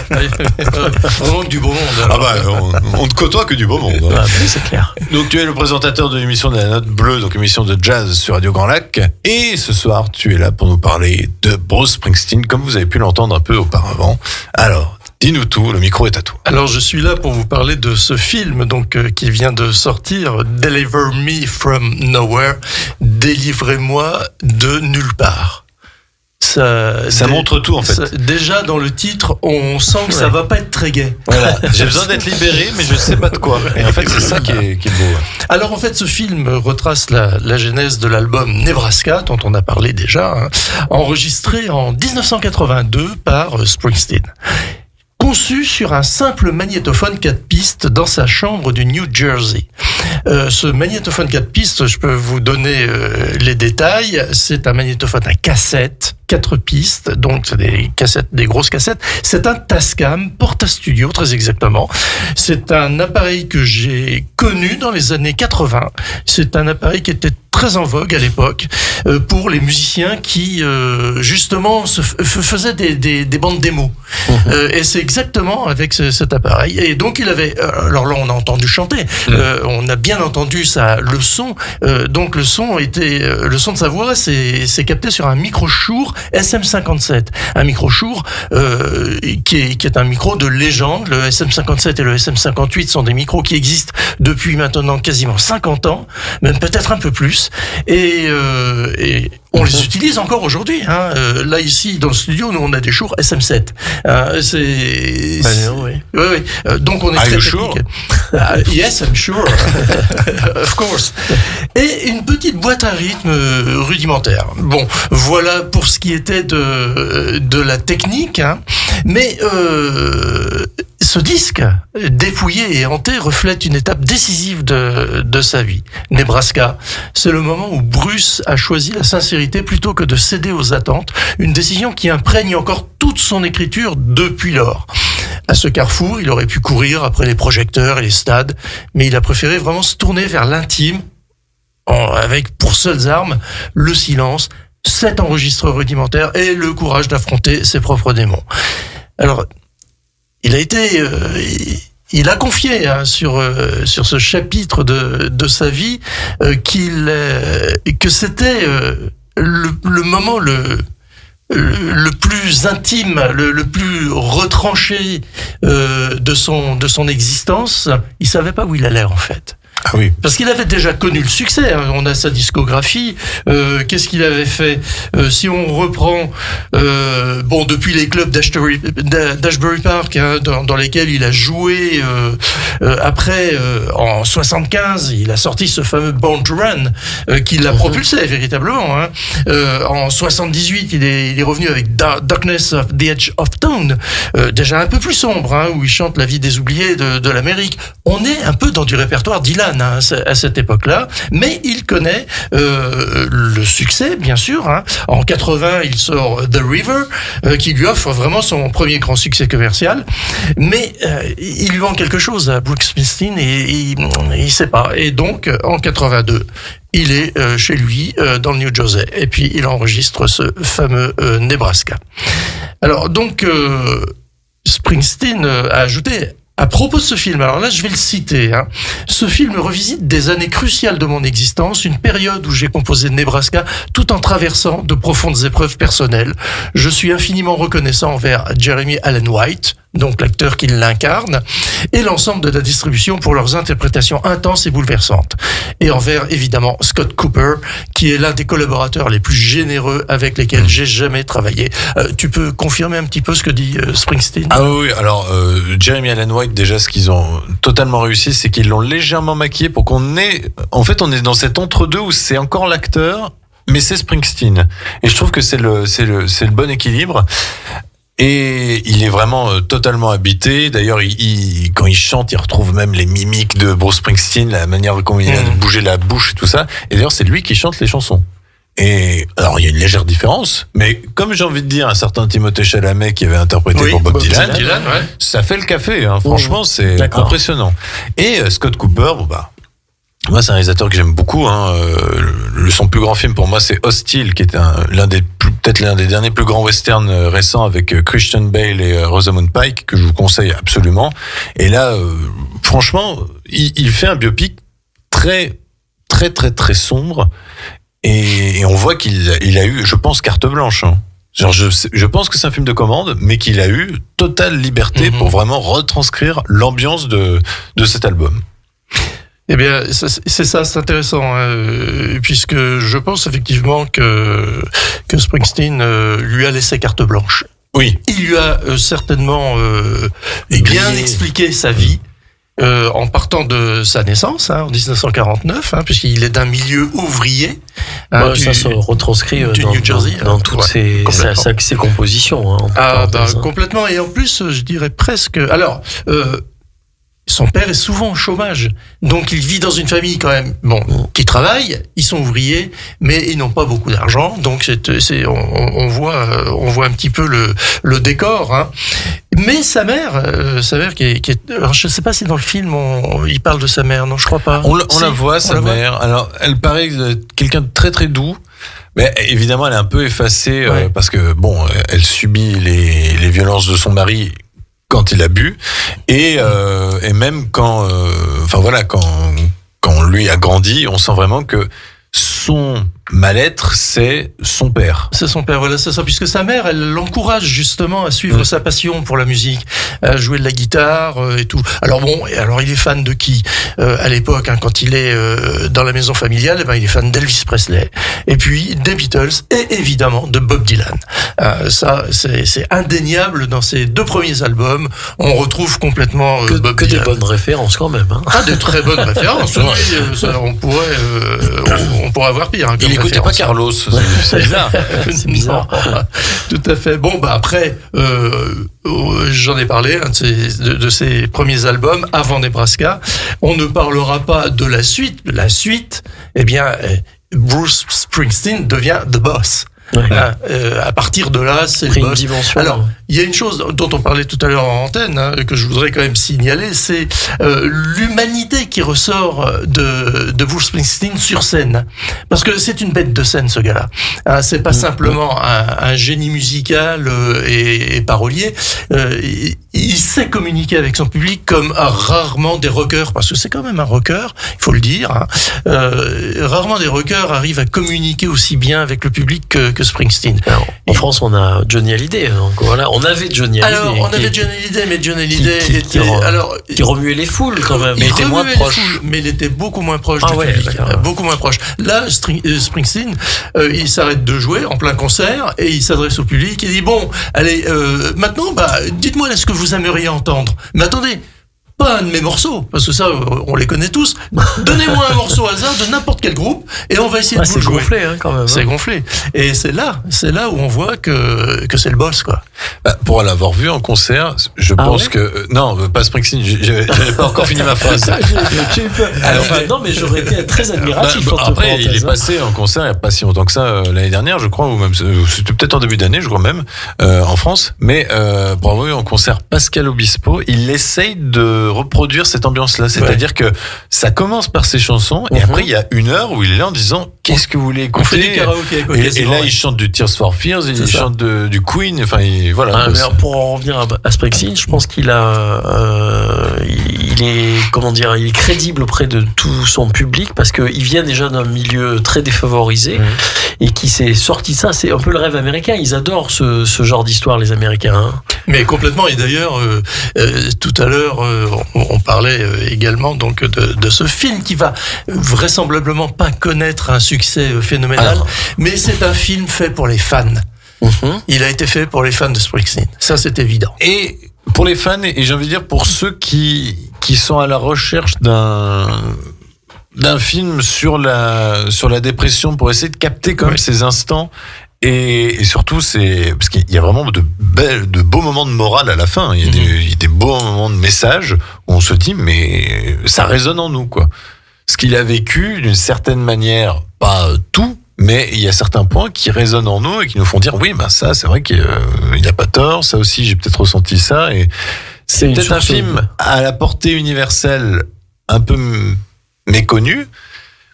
Vraiment que du beau monde. Ah bah, on ne côtoie que du beau monde. Hein. Ah, c'est clair. Donc tu es le présentateur de l'émission de la Note Bleue, donc émission de jazz sur Radio Grand Lac. Et ce soir, tu es là pour nous parler de Bruce Springsteen, comme vous avez pu l'entendre un peu auparavant. Alors, dis-nous tout, le micro est à toi. Alors, je suis là pour vous parler de ce film donc qui vient de sortir, Deliver Me From Nowhere, délivrez-moi de nulle part. Ça montre tout en fait. Déjà dans le titre, on sent que ça va pas être très gai. Voilà. J'ai besoin d'être libéré, mais je sais pas de quoi. Et en fait, c'est ça qui est beau. Alors en fait, ce film retrace la genèse de l'album Nebraska, dont on a parlé déjà, enregistré en 1982 par Springsteen. Conçu sur un simple magnétophone 4 pistes dans sa chambre du New Jersey. Ce magnétophone 4 pistes, je peux vous donner les détails. C'est un magnétophone à cassette, 4 pistes, donc c'est des grosses cassettes. C'est un Tascam Porta-Studio, très exactement. C'est un appareil que j'ai connu dans les années 80. C'est un appareil qui était très en vogue à l'époque pour les musiciens qui justement faisaient des bandes démos. Et c'est exactement avec cet appareil. Et donc il avait, alors là on a entendu chanter, on a bien entendu le son. Donc le son de sa voix, c'est capté sur un micro Shure SM57, un micro Shure qui est un micro de légende. Le SM57 et le SM58 sont des micros qui existent depuis maintenant quasiment 50 ans, même peut-être un peu plus. Et on les utilise encore aujourd'hui. Hein. Là ici dans le studio, nous on a des Shure SM7. Oui. Donc on est très sure? Yes, I'm sure. Of course. Et une petite boîte à rythme rudimentaire. Bon, voilà pour ce qui était de la technique. Hein. Mais ce disque, dépouillé et hanté, reflète une étape décisive de sa vie. Nebraska, c'est le moment où Bruce a choisi la sincérité plutôt que de céder aux attentes, une décision qui imprègne encore toute son écriture depuis lors. À ce carrefour, il aurait pu courir après les projecteurs et les stades, mais il a préféré vraiment se tourner vers l'intime, avec pour seules armes le silence, 7 enregistreurs rudimentaires et le courage d'affronter ses propres démons. Alors, il a confié sur ce chapitre de sa vie que c'était le moment le plus intime, le plus retranché de son existence. Il savait pas où il allait en fait. Ah oui. Parce qu'il avait déjà connu le succès. Hein. On a sa discographie. Qu'est-ce qu'il avait fait si on reprend, depuis les clubs d'Ashbury Park, hein, dans lesquels il a joué. Après, en 75, il a sorti ce fameux Born to Run, qui l'a propulsé véritablement. Hein. En 78, il est revenu avec Darkness of the Edge of Town, déjà un peu plus sombre, hein, où il chante la vie des oubliés de l'Amérique. On est un peu dans du répertoire Dylan à cette époque-là, mais il connaît le succès, bien sûr. Hein. En 80, il sort The River, qui lui offre vraiment son premier grand succès commercial, mais il lui manque quelque chose à Bruce Springsteen et il sait pas. Et donc, en 82, il est chez lui dans le New Jersey, et puis il enregistre ce fameux Nebraska. Alors donc, Springsteen a ajouté À propos de ce film, alors là je vais le citer, ce film revisite des années cruciales de mon existence, une période où j'ai composé Nebraska tout en traversant de profondes épreuves personnelles. Je suis infiniment reconnaissant envers Jeremy Allen White, donc l'acteur qui l'incarne, et l'ensemble de la distribution pour leurs interprétations intenses et bouleversantes. Et envers, évidemment, Scott Cooper, qui est l'un des collaborateurs les plus généreux avec lesquels j'ai jamais travaillé. Tu peux confirmer un petit peu ce que dit Springsteen ? Ah oui, alors Jeremy Allen White, déjà, ce qu'ils ont totalement réussi, c'est qu'ils l'ont légèrement maquillé pour qu'on ait... En fait, on est dans cet entre-deux où c'est encore l'acteur, mais c'est Springsteen. Et je trouve que c'est le bon équilibre. Et il est vraiment totalement habité. D'ailleurs, quand il chante, il retrouve même les mimiques de Bruce Springsteen, la manière dont il a de bouger la bouche et tout ça. Et d'ailleurs, c'est lui qui chante les chansons. Et alors, il y a une légère différence, mais comme j'ai envie de dire un certain Timothée Chalamet qui avait interprété pour Bob Dylan, ouais. Ça fait le café. Franchement, c'est impressionnant. Et Scott Cooper, moi, c'est un réalisateur que j'aime beaucoup. Son plus grand film pour moi, c'est Hostile, qui est peut-être l'un des derniers plus grands westerns récents avec Christian Bale et Rosamund Pike, que je vous conseille absolument. Et là, franchement, il fait un biopic très, très, très, très sombre. Et on voit qu'il a eu, je pense, carte blanche. Genre, je pense que c'est un film de commande, mais qu'il a eu totale liberté pour vraiment retranscrire l'ambiance de cet album. Eh bien, c'est intéressant, puisque je pense effectivement que Springsteen lui a laissé carte blanche. Oui. Il lui a certainement bien expliqué sa vie. En partant de sa naissance, en 1949, puisqu'il est d'un milieu ouvrier. Ça se retranscrit du New Jersey, dans toutes ses compositions. Complètement. Et en plus, je dirais presque... Alors... son père est souvent au chômage, donc il vit dans une famille quand même, qui travaille, ils sont ouvriers, mais ils n'ont pas beaucoup d'argent, donc on voit un petit peu le décor. Mais sa mère qui est, alors je sais pas si dans le film il parle de sa mère, non, je crois pas. On la voit, sa mère. Alors, elle paraît quelqu'un de très très doux. Mais évidemment, elle est un peu effacée parce que elle subit les violences de son mari quand il a bu, et même quand lui a grandi, on sent vraiment que son mal-être, c'est son père. C'est son père, voilà, c'est ça. Puisque sa mère, elle l'encourage justement à suivre sa passion pour la musique, à jouer de la guitare et tout. Alors il est fan de qui à l'époque, quand il est dans la maison familiale, il est fan d'Elvis Presley, et puis des Beatles, et évidemment de Bob Dylan. Ça, c'est indéniable. Dans ses deux premiers albums, on retrouve complètement Bob Dylan. Des bonnes références quand même. Des très bonnes références. On pourrait avoir pire. Il n'écoutait pas Carlos, c'est bizarre. C'est bizarre. Tout à fait. Après, j'en ai parlé de ses premiers albums avant Nebraska. On ne parlera pas de la suite. La suite, Bruce Springsteen devient The Boss. À partir de là, c'est le boss. Alors, il y a une chose dont on parlait tout à l'heure en antenne, que je voudrais quand même signaler, c'est l'humanité qui ressort de Bruce Springsteen sur scène. Parce que c'est une bête de scène, ce gars-là. C'est pas simplement un génie musical et parolier. Il sait communiquer avec son public comme rarement des rockers, parce que c'est quand même un rocker, il faut le dire. Rarement des rockers arrivent à communiquer aussi bien avec le public que Springsteen. Alors, en France, on a Johnny Hallyday. Donc voilà, on avait Johnny Hallyday. Alors, on avait Johnny Hallyday, mais Johnny Hallyday qui remuait les foules quand même. Mais il était moins proche. Mais il était beaucoup moins proche du public. Beaucoup moins proche. Là, Springsteen, il s'arrête de jouer en plein concert et il s'adresse au public et dit allez, maintenant, dites-moi ce que vous aimeriez entendre. Mais attendez. Pas un de mes morceaux, parce que ça, on les connaît tous. Donnez-moi un morceau hasard de n'importe quel groupe, et on va essayer de vous le jouer. C'est gonflé, quand même. C'est gonflé. Et c'est là où on voit que c'est le boss, quoi. Pour l'avoir vu en concert, je pense que... Non, pas Springsteen, j'avais pas encore fini ma phrase. J'ai eu peur. Non, mais j'aurais été très admiratif. Après, il est passé en concert il n'y a pas si longtemps que ça, l'année dernière, je crois, ou même c'était peut-être en début d'année, je crois même, en France. Mais pour avoir vu en concert Pascal Obispo, il essaye de reproduire cette ambiance-là. C'est-à-dire que ça commence par ses chansons et après il y a 1 heure où il est là en disant qu'est-ce que vous voulez écouter. On fait du karaoké à côté. Et là il chante du Tears for Fears, il chante du Queen. Enfin voilà. Mais pour en revenir à Springsteen, je pense qu'il il est crédible auprès de tout son public parce qu'il vient déjà d'un milieu très défavorisé et qui s'est sorti de ça. C'est un peu le rêve américain. Ils adorent ce genre d'histoire, les Américains. Hein. Mais complètement. Et d'ailleurs, tout à l'heure, on parlait également donc de ce film qui va vraisemblablement pas connaître un succès phénoménal, mais c'est un film fait pour les fans. Il a été fait pour les fans de Springsteen. Ça, c'est évident. Et pour les fans, et j'ai envie de dire pour ceux qui sont à la recherche d'un film sur la dépression pour essayer de capter quand même ces instants. Et surtout, c'est parce qu'il y a vraiment de beaux moments de morale à la fin. Il y a des beaux moments de message où on se dit, mais ça résonne en nous, quoi. Ce qu'il a vécu, d'une certaine manière, pas tout, mais il y a certains points qui résonnent en nous et qui nous font dire, oui, ça, c'est vrai qu'il n'y a pas tort. Ça aussi, j'ai peut-être ressenti ça. Et c'est peut-être un film à la portée universelle un peu méconnu.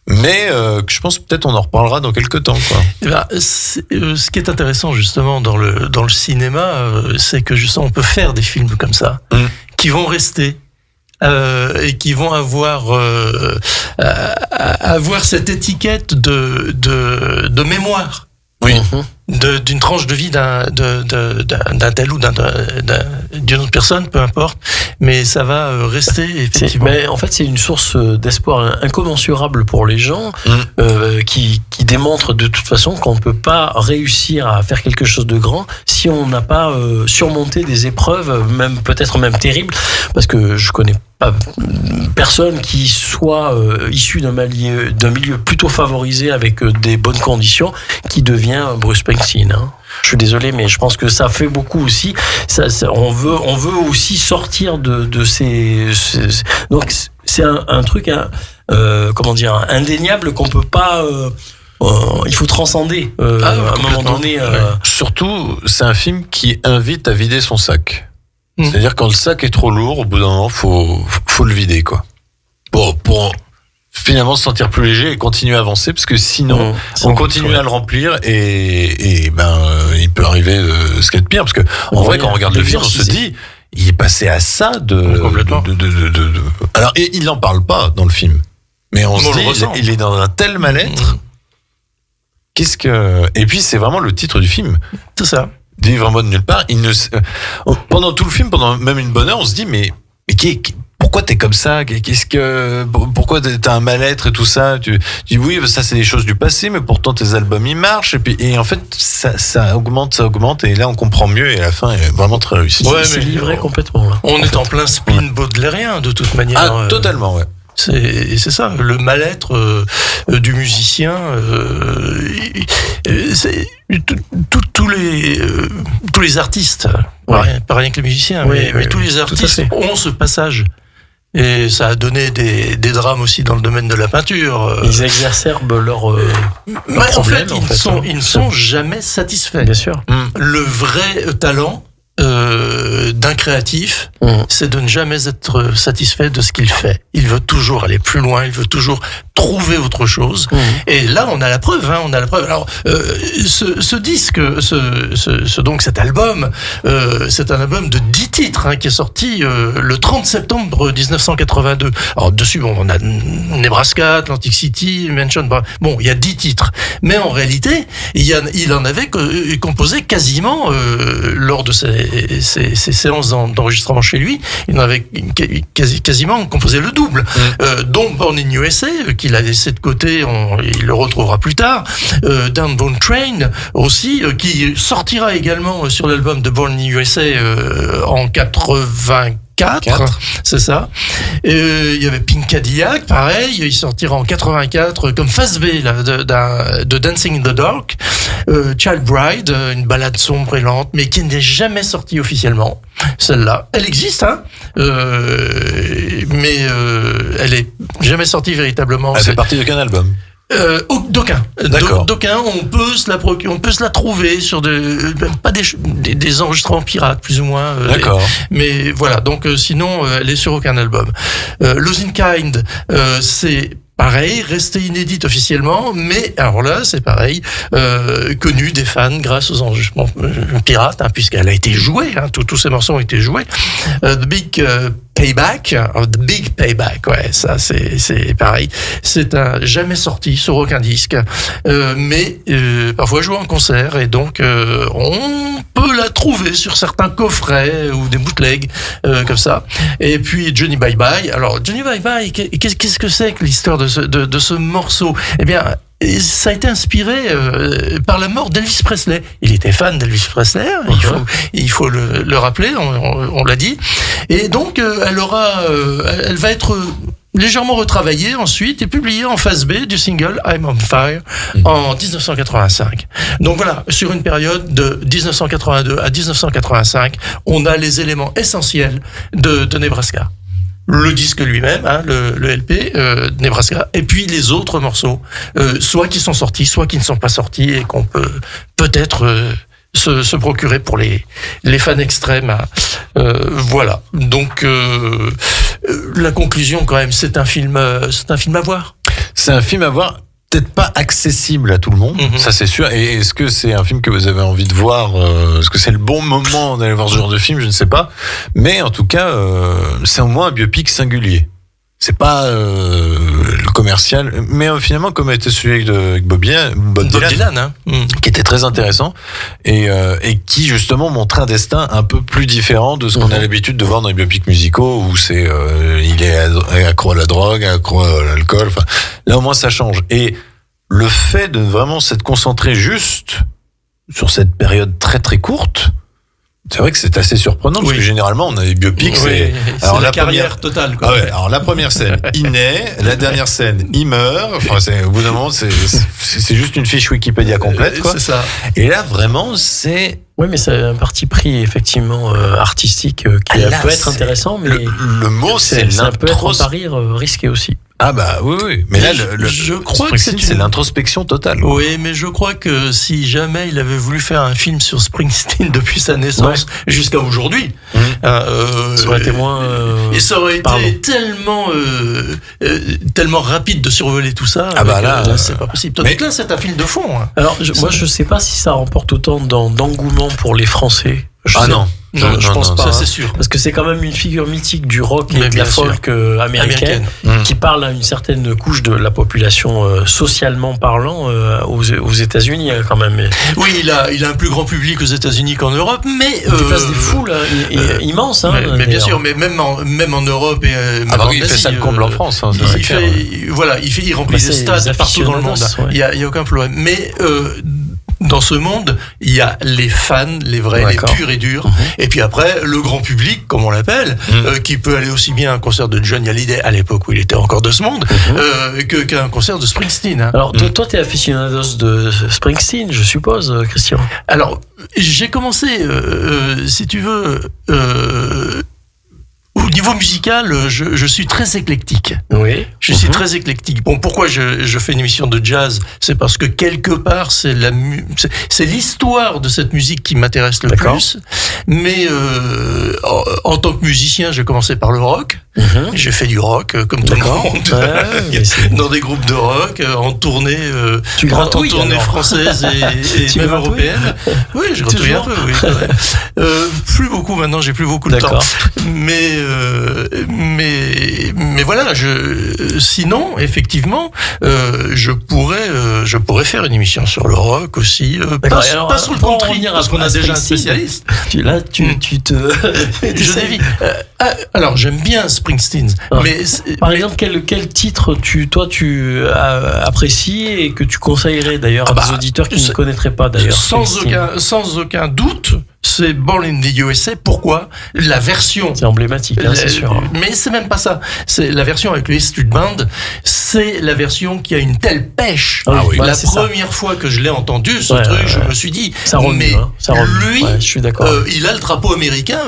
Mais je pense peut-être on en reparlera dans quelques temps, quoi. Ce qui est intéressant justement dans le cinéma, c'est que justement on peut faire des films comme ça qui vont rester et qui vont avoir cette étiquette de mémoire. Oui. D'une tranche de vie d'un tel ou d'une autre personne, peu importe, mais ça va rester effectivement. Mais en fait, c'est une source d'espoir incommensurable pour les gens qui démontre de toute façon qu'on ne peut pas réussir à faire quelque chose de grand si on n'a pas surmonté des épreuves, peut-être même terribles, parce que je connais pas personne qui soit issu d'un milieu plutôt favorisé avec des bonnes conditions qui devient Bruce Springsteen. Hein. Je suis désolé, mais je pense que ça fait beaucoup aussi. On veut aussi sortir de ces. Donc c'est un truc, indéniable qu'on peut pas. Il faut transcender à un moment donné. Surtout, c'est un film qui invite à vider son sac. C'est-à-dire quand le sac est trop lourd, au bout d'un moment, faut le vider, quoi. Pour finalement se sentir plus léger et continuer à avancer, parce que sinon, on continue à le remplir et il peut arriver ce qu'il y a de pire, parce que en vrai, quand on regarde le film, on se dit, il est passé à ça alors, et il n'en parle pas dans le film, mais on se dit, il est dans un tel mal-être. Et puis c'est vraiment le titre du film. C'est ça. Vivre en mode nulle part. Pendant tout le film, pendant même une bonne heure, on se dit mais pourquoi t'es comme ça? Pourquoi t'as un mal-être et tout ça? Tu dis oui, ça c'est des choses du passé, mais pourtant tes albums ils marchent et en fait ça augmente et là on comprend mieux et à la fin est vraiment très réussi. C'est livré complètement là. On est en plein spleen baudelairien de toute manière. Totalement, ouais. C'est ça, le mal-être du musicien. Tous les artistes, pas rien que les musiciens, mais tous les artistes ont ce passage. Et ça a donné des drames aussi dans le domaine de la peinture. Ils exacerbent leurs problèmes. Ils ne sont jamais satisfaits. Bien sûr. Le vrai talent d'un créatif, c'est de ne jamais être satisfait de ce qu'il fait. Il veut toujours aller plus loin, il veut toujours trouver autre chose. Et là, on a la preuve. Alors, ce disque, donc cet album, c'est un album de 10 titres qui est sorti le 30 septembre 1982. Alors dessus, on a Nebraska, Atlantic City, Mansion. Bon, il y a 10 titres. Mais en réalité, il en avait composé quasiment lors de ces séances d'enregistrement chez lui. Il en avait quasiment composé le double. Dont Born in USA, qu'il a laissé de côté, il le retrouvera plus tard. Downbound Train aussi, qui sortira également sur l'album de Born in USA en 84, c'est ça. Il y avait Pink Cadillac, pareil, il sortira en 84 comme face B de Dancing in the Dark. Child Bride, une ballade sombre et lente, mais qui n'est jamais sortie officiellement. Celle-là, elle existe, mais elle est jamais sortie véritablement. Elle fait partie de quel album? D'aucuns. D'accord. D'aucuns, on peut se la trouver sur pas des enregistrements pirates, plus ou moins. D'accord. Mais voilà, donc sinon, elle est sur aucun album. Losing Kind, c'est pareil, resté inédite officiellement, mais alors là, c'est pareil, connu des fans grâce aux enregistrements pirates, puisqu'elle a été jouée, tous ces morceaux ont été joués. The Big Payback, ouais, ça c'est pareil. C'est jamais sorti sur aucun disque, mais parfois joué en concert, et donc on peut la trouver sur certains coffrets ou des bootlegs comme ça. Et puis Johnny Bye Bye. Alors Johnny Bye Bye, qu'est-ce que c'est que l'histoire de ce morceau? Eh bien, ça a été inspiré par la mort d'Elvis Presley. Il était fan d'Elvis Presley, il faut le rappeler, on l'a dit. Et donc, elle va être légèrement retravaillée ensuite et publiée en phase B du single I'm on Fire en 1985. Donc voilà, sur une période de 1982 à 1985, on a les éléments essentiels de Nebraska. Le disque lui-même, le LP Nebraska, et puis les autres morceaux, soit qui sont sortis, soit qui ne sont pas sortis, et qu'on peut peut-être se procurer pour les fans extrêmes. Voilà. Donc la conclusion quand même, c'est un film à voir. C'est un film à voir. Peut-être pas accessible à tout le monde, ça c'est sûr. Et est-ce que c'est un film que vous avez envie de voir? Est-ce que c'est le bon moment d'aller voir ce genre de film? Je ne sais pas. Mais en tout cas, c'est au moins un biopic singulier. C'est pas le commercial, mais finalement comme a été celui avec Bob Dylan, qui était très intéressant et qui justement montrait un destin un peu plus différent de ce qu'on a l'habitude de voir dans les biopics musicaux où c'est il est accro à la drogue, accro à l'alcool. Enfin, là au moins ça change. Et le fait de vraiment s'être concentré juste sur cette période très très courte. C'est vrai que c'est assez surprenant parce que généralement on a des biopics. C'est la carrière totale. Quoi. Alors la première scène, il naît. La dernière scène, il meurt. Enfin, au bout d'un moment, c'est juste une fiche Wikipédia complète. Quoi. C'est ça. Et là, vraiment, c'est. Oui, mais c'est un parti pris effectivement artistique qui peut être intéressant, mais le mot c'est ça peut être un pari risqué aussi. Ah bah oui. Mais là, je crois que c'est l'introspection totale. Oui, mais je crois que si jamais il avait voulu faire un film sur Springsteen depuis sa naissance jusqu'à aujourd'hui, ça aurait été moins. Et ça aurait été tellement rapide de survoler tout ça. Ah bah là, c'est pas possible. Donc là, c'est un film de fond. Alors, moi, je sais pas si ça remporte autant d'engouement pour les Français. Non. Je pense pas. Ça, c'est sûr. Parce que c'est quand même une figure mythique du rock et de la folk américaine qui parle à une certaine couche de la population socialement parlant aux États-Unis quand même. Oui, il a un plus grand public aux États-Unis qu'en Europe, mais il dépasse des foules immenses. Mais bien sûr, mais même en Europe et même en Asie, il fait ça le comble en France. Il remplit des stades partout dans le monde. Il y a aucun problème. Mais dans ce monde, il y a les fans, les vrais, les purs et durs. Et puis après, le grand public, comme on l'appelle, qui peut aller aussi bien à un concert de Johnny Hallyday à l'époque où il était encore de ce monde, qu'à un concert de Springsteen. Alors, toi, t'es aficionados de Springsteen, je suppose, Christian. Alors, j'ai commencé, si tu veux, au niveau musical, je suis très éclectique. Oui. Je suis très éclectique. Bon, pourquoi je fais une émission de jazz? C'est parce que quelque part, c'est l'histoire de cette musique qui m'intéresse le plus. Mais en tant que musicien, j'ai commencé par le rock. J'ai fait du rock comme tout le monde, dans des groupes de rock, en tournée, française et même européenne. Oui, je gratouille un peu. Oui, plus beaucoup maintenant, j'ai plus beaucoup de temps. Mais voilà, sinon, effectivement, je pourrais faire une émission sur le rock aussi, pas sur le country, parce qu'on a déjà un spécialiste. Là, tu te... Je dévie. Alors, j'aime bien Springsteen, mais... Par exemple, quel titre tu apprécies et que tu conseillerais d'ailleurs à des auditeurs qui ne connaîtraient pas d'ailleurs? Sans aucun doute, c'est Born in the USA. Pourquoi? La version... C'est emblématique, c'est sûr. Mais c'est même pas ça. C'est la version avec le Street Band. C'est la version qui a une telle pêche. La première fois que je l'ai entendu, ce truc, je me suis dit... Ça remue, lui, je suis d'accord. il a le drapeau américain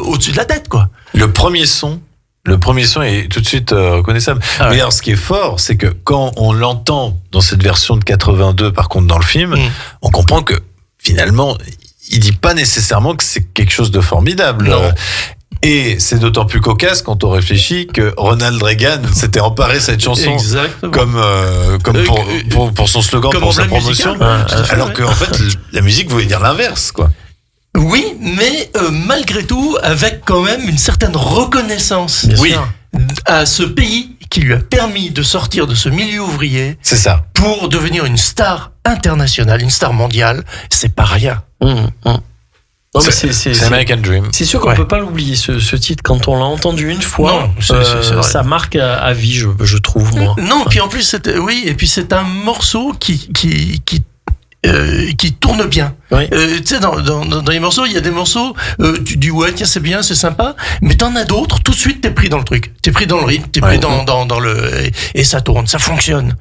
au-dessus de la tête, quoi. Le premier son, Le premier son est tout de suite reconnaissable. Mais alors, ce qui est fort, c'est que quand on l'entend dans cette version de 82, par contre, dans le film, on comprend que finalement, il dit pas nécessairement que c'est quelque chose de formidable. Et c'est d'autant plus cocasse quand on réfléchit que Ronald Reagan s'était emparé cette chanson comme pour son slogan, pour sa promotion, alors qu'en fait, la musique voulait dire l'inverse, quoi. Oui, mais malgré tout, avec quand même une certaine reconnaissance à ce pays qui lui a permis de sortir de ce milieu ouvrier. C'est ça. Pour devenir une star internationale, une star mondiale. C'est pas rien. Non, mais c'est American Dream. C'est sûr qu'on peut pas l'oublier, ce titre. Quand on l'a entendu une fois, ça marque à vie, je trouve, moi. Non, puis en plus, c'est un morceau qui tourne bien. Tu sais, dans les morceaux, il y a des morceaux, tu dis ouais, tiens, c'est bien, c'est sympa, mais t'en as d'autres, tout de suite, t'es pris dans le truc, t'es pris dans le rythme, t'es pris dans le, et ça tourne, ça fonctionne,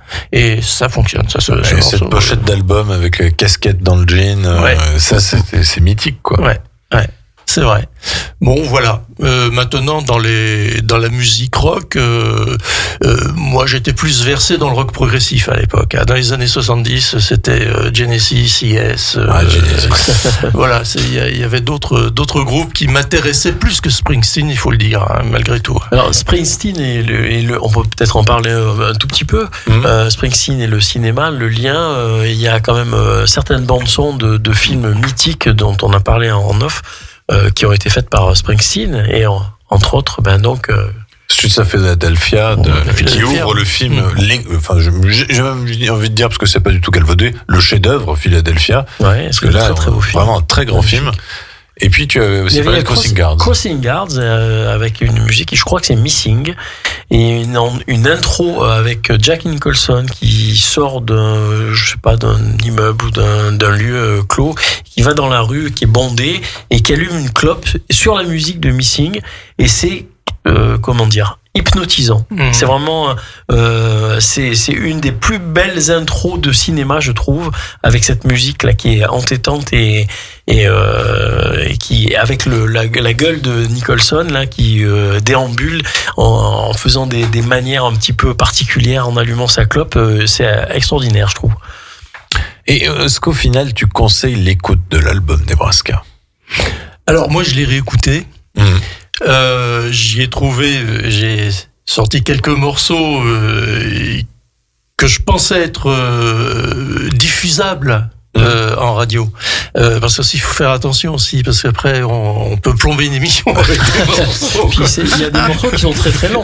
ça cette pochette d'album avec la casquette dans le jean, ça, c'est mythique, quoi. Ouais. C'est vrai. Bon, voilà. Maintenant, dans la musique rock, moi, j'étais plus versé dans le rock progressif à l'époque. Dans les années 70, c'était Genesis, Yes. Voilà, il y avait d'autres groupes qui m'intéressaient plus que Springsteen, il faut le dire, hein, malgré tout. Alors, Springsteen on peut peut-être en parler un tout petit peu. Springsteen et le cinéma, le lien, il y a quand même certaines bandes son de films mythiques dont on a parlé en off. Qui ont été faites par Springsteen et entre autres donc Streets of Philadelphia qui ouvre le film j'ai même envie de dire, parce que c'est pas du tout galvaudé, le chef-d'œuvre Philadelphia, parce que là très vraiment un très grand film. Et puis tu avais aussi parlé de Crossing Guards avec une musique qui, je crois que c'est Missing, et une intro avec Jack Nicholson qui sort d'un immeuble ou d'un lieu clos, qui va dans la rue, qui est bondé et qui allume une clope sur la musique de Missing, et c'est hypnotisant. C'est vraiment c'est une des plus belles intros de cinéma, je trouve, avec cette musique là qui est entêtante et qui, avec la gueule de Nicholson là qui déambule en faisant des manières un petit peu particulières, en allumant sa clope, c'est extraordinaire, je trouve. Et est-ce qu'au final tu conseilles l'écoute de l'album Nebraska? Alors moi, je l'ai réécouté. J'ai sorti quelques morceaux que je pensais être diffusables en radio, parce qu'il faut faire attention aussi, parce qu'après on peut plomber une émission avec des morceaux. Puis il y a des morceaux qui sont très très longs.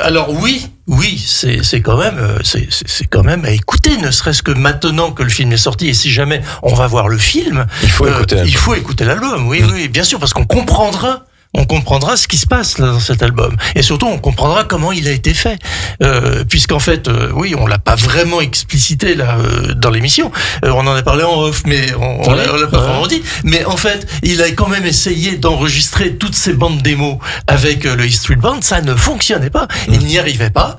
Alors oui, c'est quand même à écouter, ne serait-ce que maintenant que le film est sorti, et si jamais on va voir le film, il faut écouter l'album. Oui, bien sûr, parce qu'on comprendra ce qui se passe là, dans cet album, et surtout on comprendra comment il a été fait, puisqu'en fait on l'a pas vraiment explicité là dans l'émission, on en a parlé en off, mais on l'a pas vraiment dit, mais en fait il a quand même essayé d'enregistrer toutes ces bandes démos avec le E Street Band, ça ne fonctionnait pas, il n'y arrivait pas,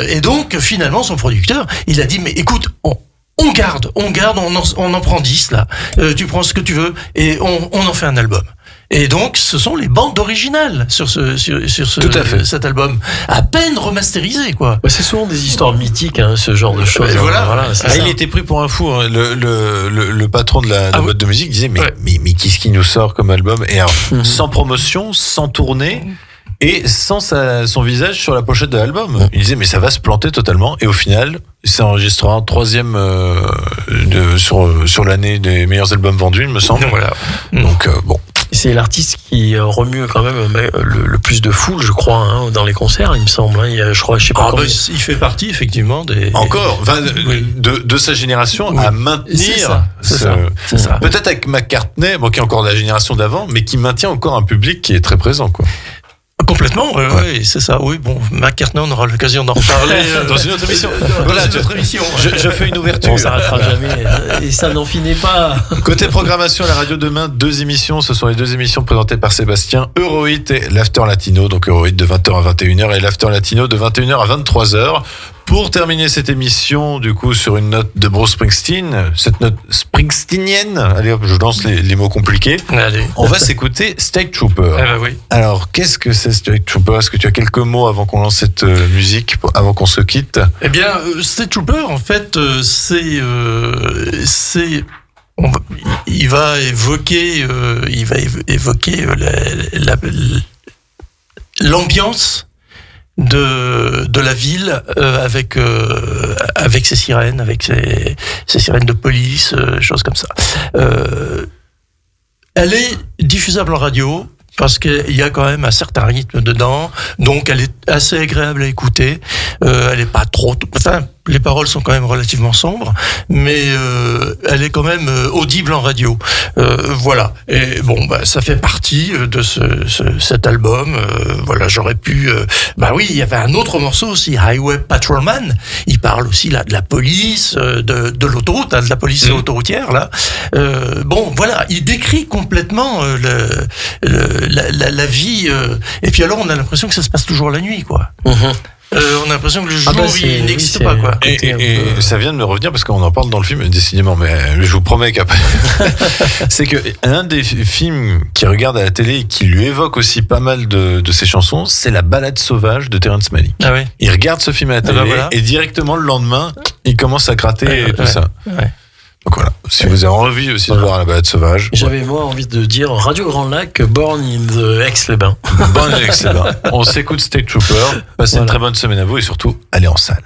et donc finalement son producteur il a dit mais écoute, on garde, on en prend 10 là, tu prends ce que tu veux et on en fait un album. Et donc, ce sont les bandes originales sur cet album, à peine remasterisé, quoi. C'est souvent des histoires mythiques, hein, ce genre de choses. Il était pris pour un fou. Hein. Le patron de la boîte de musique disait mais qu'est-ce qui nous sort comme album? Et alors, sans promotion, sans tournée. Et sans son visage sur la pochette de l'album. Il disait mais ça va se planter totalement. Et au final, il s'enregistrera un 3e sur l'année des meilleurs albums vendus, il me semble. Donc bon. C'est l'artiste qui remue quand même le plus de foule, je crois, hein, dans les concerts, il me semble. Hein. Je sais pas. Il fait partie effectivement des. Encore, de sa génération à maintenir. C'est ça. Peut-être avec McCartney, qui est encore de la génération d'avant, mais qui maintient encore un public qui est très présent, quoi. Complètement, oui, c'est ça. Oui, bon, McCartney, on aura l'occasion d'en reparler dans une autre émission. Voilà, une autre émission. Je fais une ouverture. On s'arrêtera jamais. Et ça n'en finit pas. Côté programmation à la radio demain, 2 émissions. Ce sont les 2 émissions présentées par Sébastien. Eurohit et l'After Latino. Donc Eurohit de 20h à 21h et l'After Latino de 21h à 23h. Pour terminer cette émission, du coup, sur une note de Bruce Springsteen, cette note springsteenienne, allez hop, je lance les mots compliqués. Allez. On va s'écouter State Trooper. Eh ben oui. Alors, qu'est-ce que c'est State Trooper? Est-ce que tu as quelques mots avant qu'on lance cette musique, avant qu'on se quitte? Eh bien, State Trooper, en fait, il va évoquer l'ambiance de la ville avec ses sirènes, avec ses sirènes de police, choses comme ça. Elle est diffusable en radio parce qu'il y a quand même un certain rythme dedans, donc elle est assez agréable à écouter. Elle est pas trop, enfin, les paroles sont quand même relativement sombres, mais elle est quand même audible en radio. Voilà. Et bon, bah, ça fait partie de cet album. Voilà, j'aurais pu. Bah oui, il y avait un autre morceau aussi, Highway Patrolman. Il parle aussi là de la police, de l'autoroute, hein, de la police autoroutière là. Bon, voilà, il décrit complètement la vie. Et puis alors, on a l'impression que ça se passe toujours la nuit, quoi. On a l'impression que le jour, il n'existe pas, quoi. Et ça vient de me revenir parce qu'on en parle dans le film, décidément, mais je vous promets qu'après. C'est que un des films qu'il regarde à la télé et qui lui évoque aussi pas mal de ses chansons, c'est La Balade sauvage de Terrence Malick. Ah ouais. Il regarde ce film à la télé et directement le lendemain, il commence à gratter tout ça. Ouais. Donc voilà, si vous avez envie aussi de voir La Balade sauvage. J'avais moi envie de dire Radio Grand Lac, Born in the Aix-les-Bains. Born in the Aix-les-Bains. On s'écoute State Trooper. Passez une très bonne semaine à vous et surtout, allez en salle.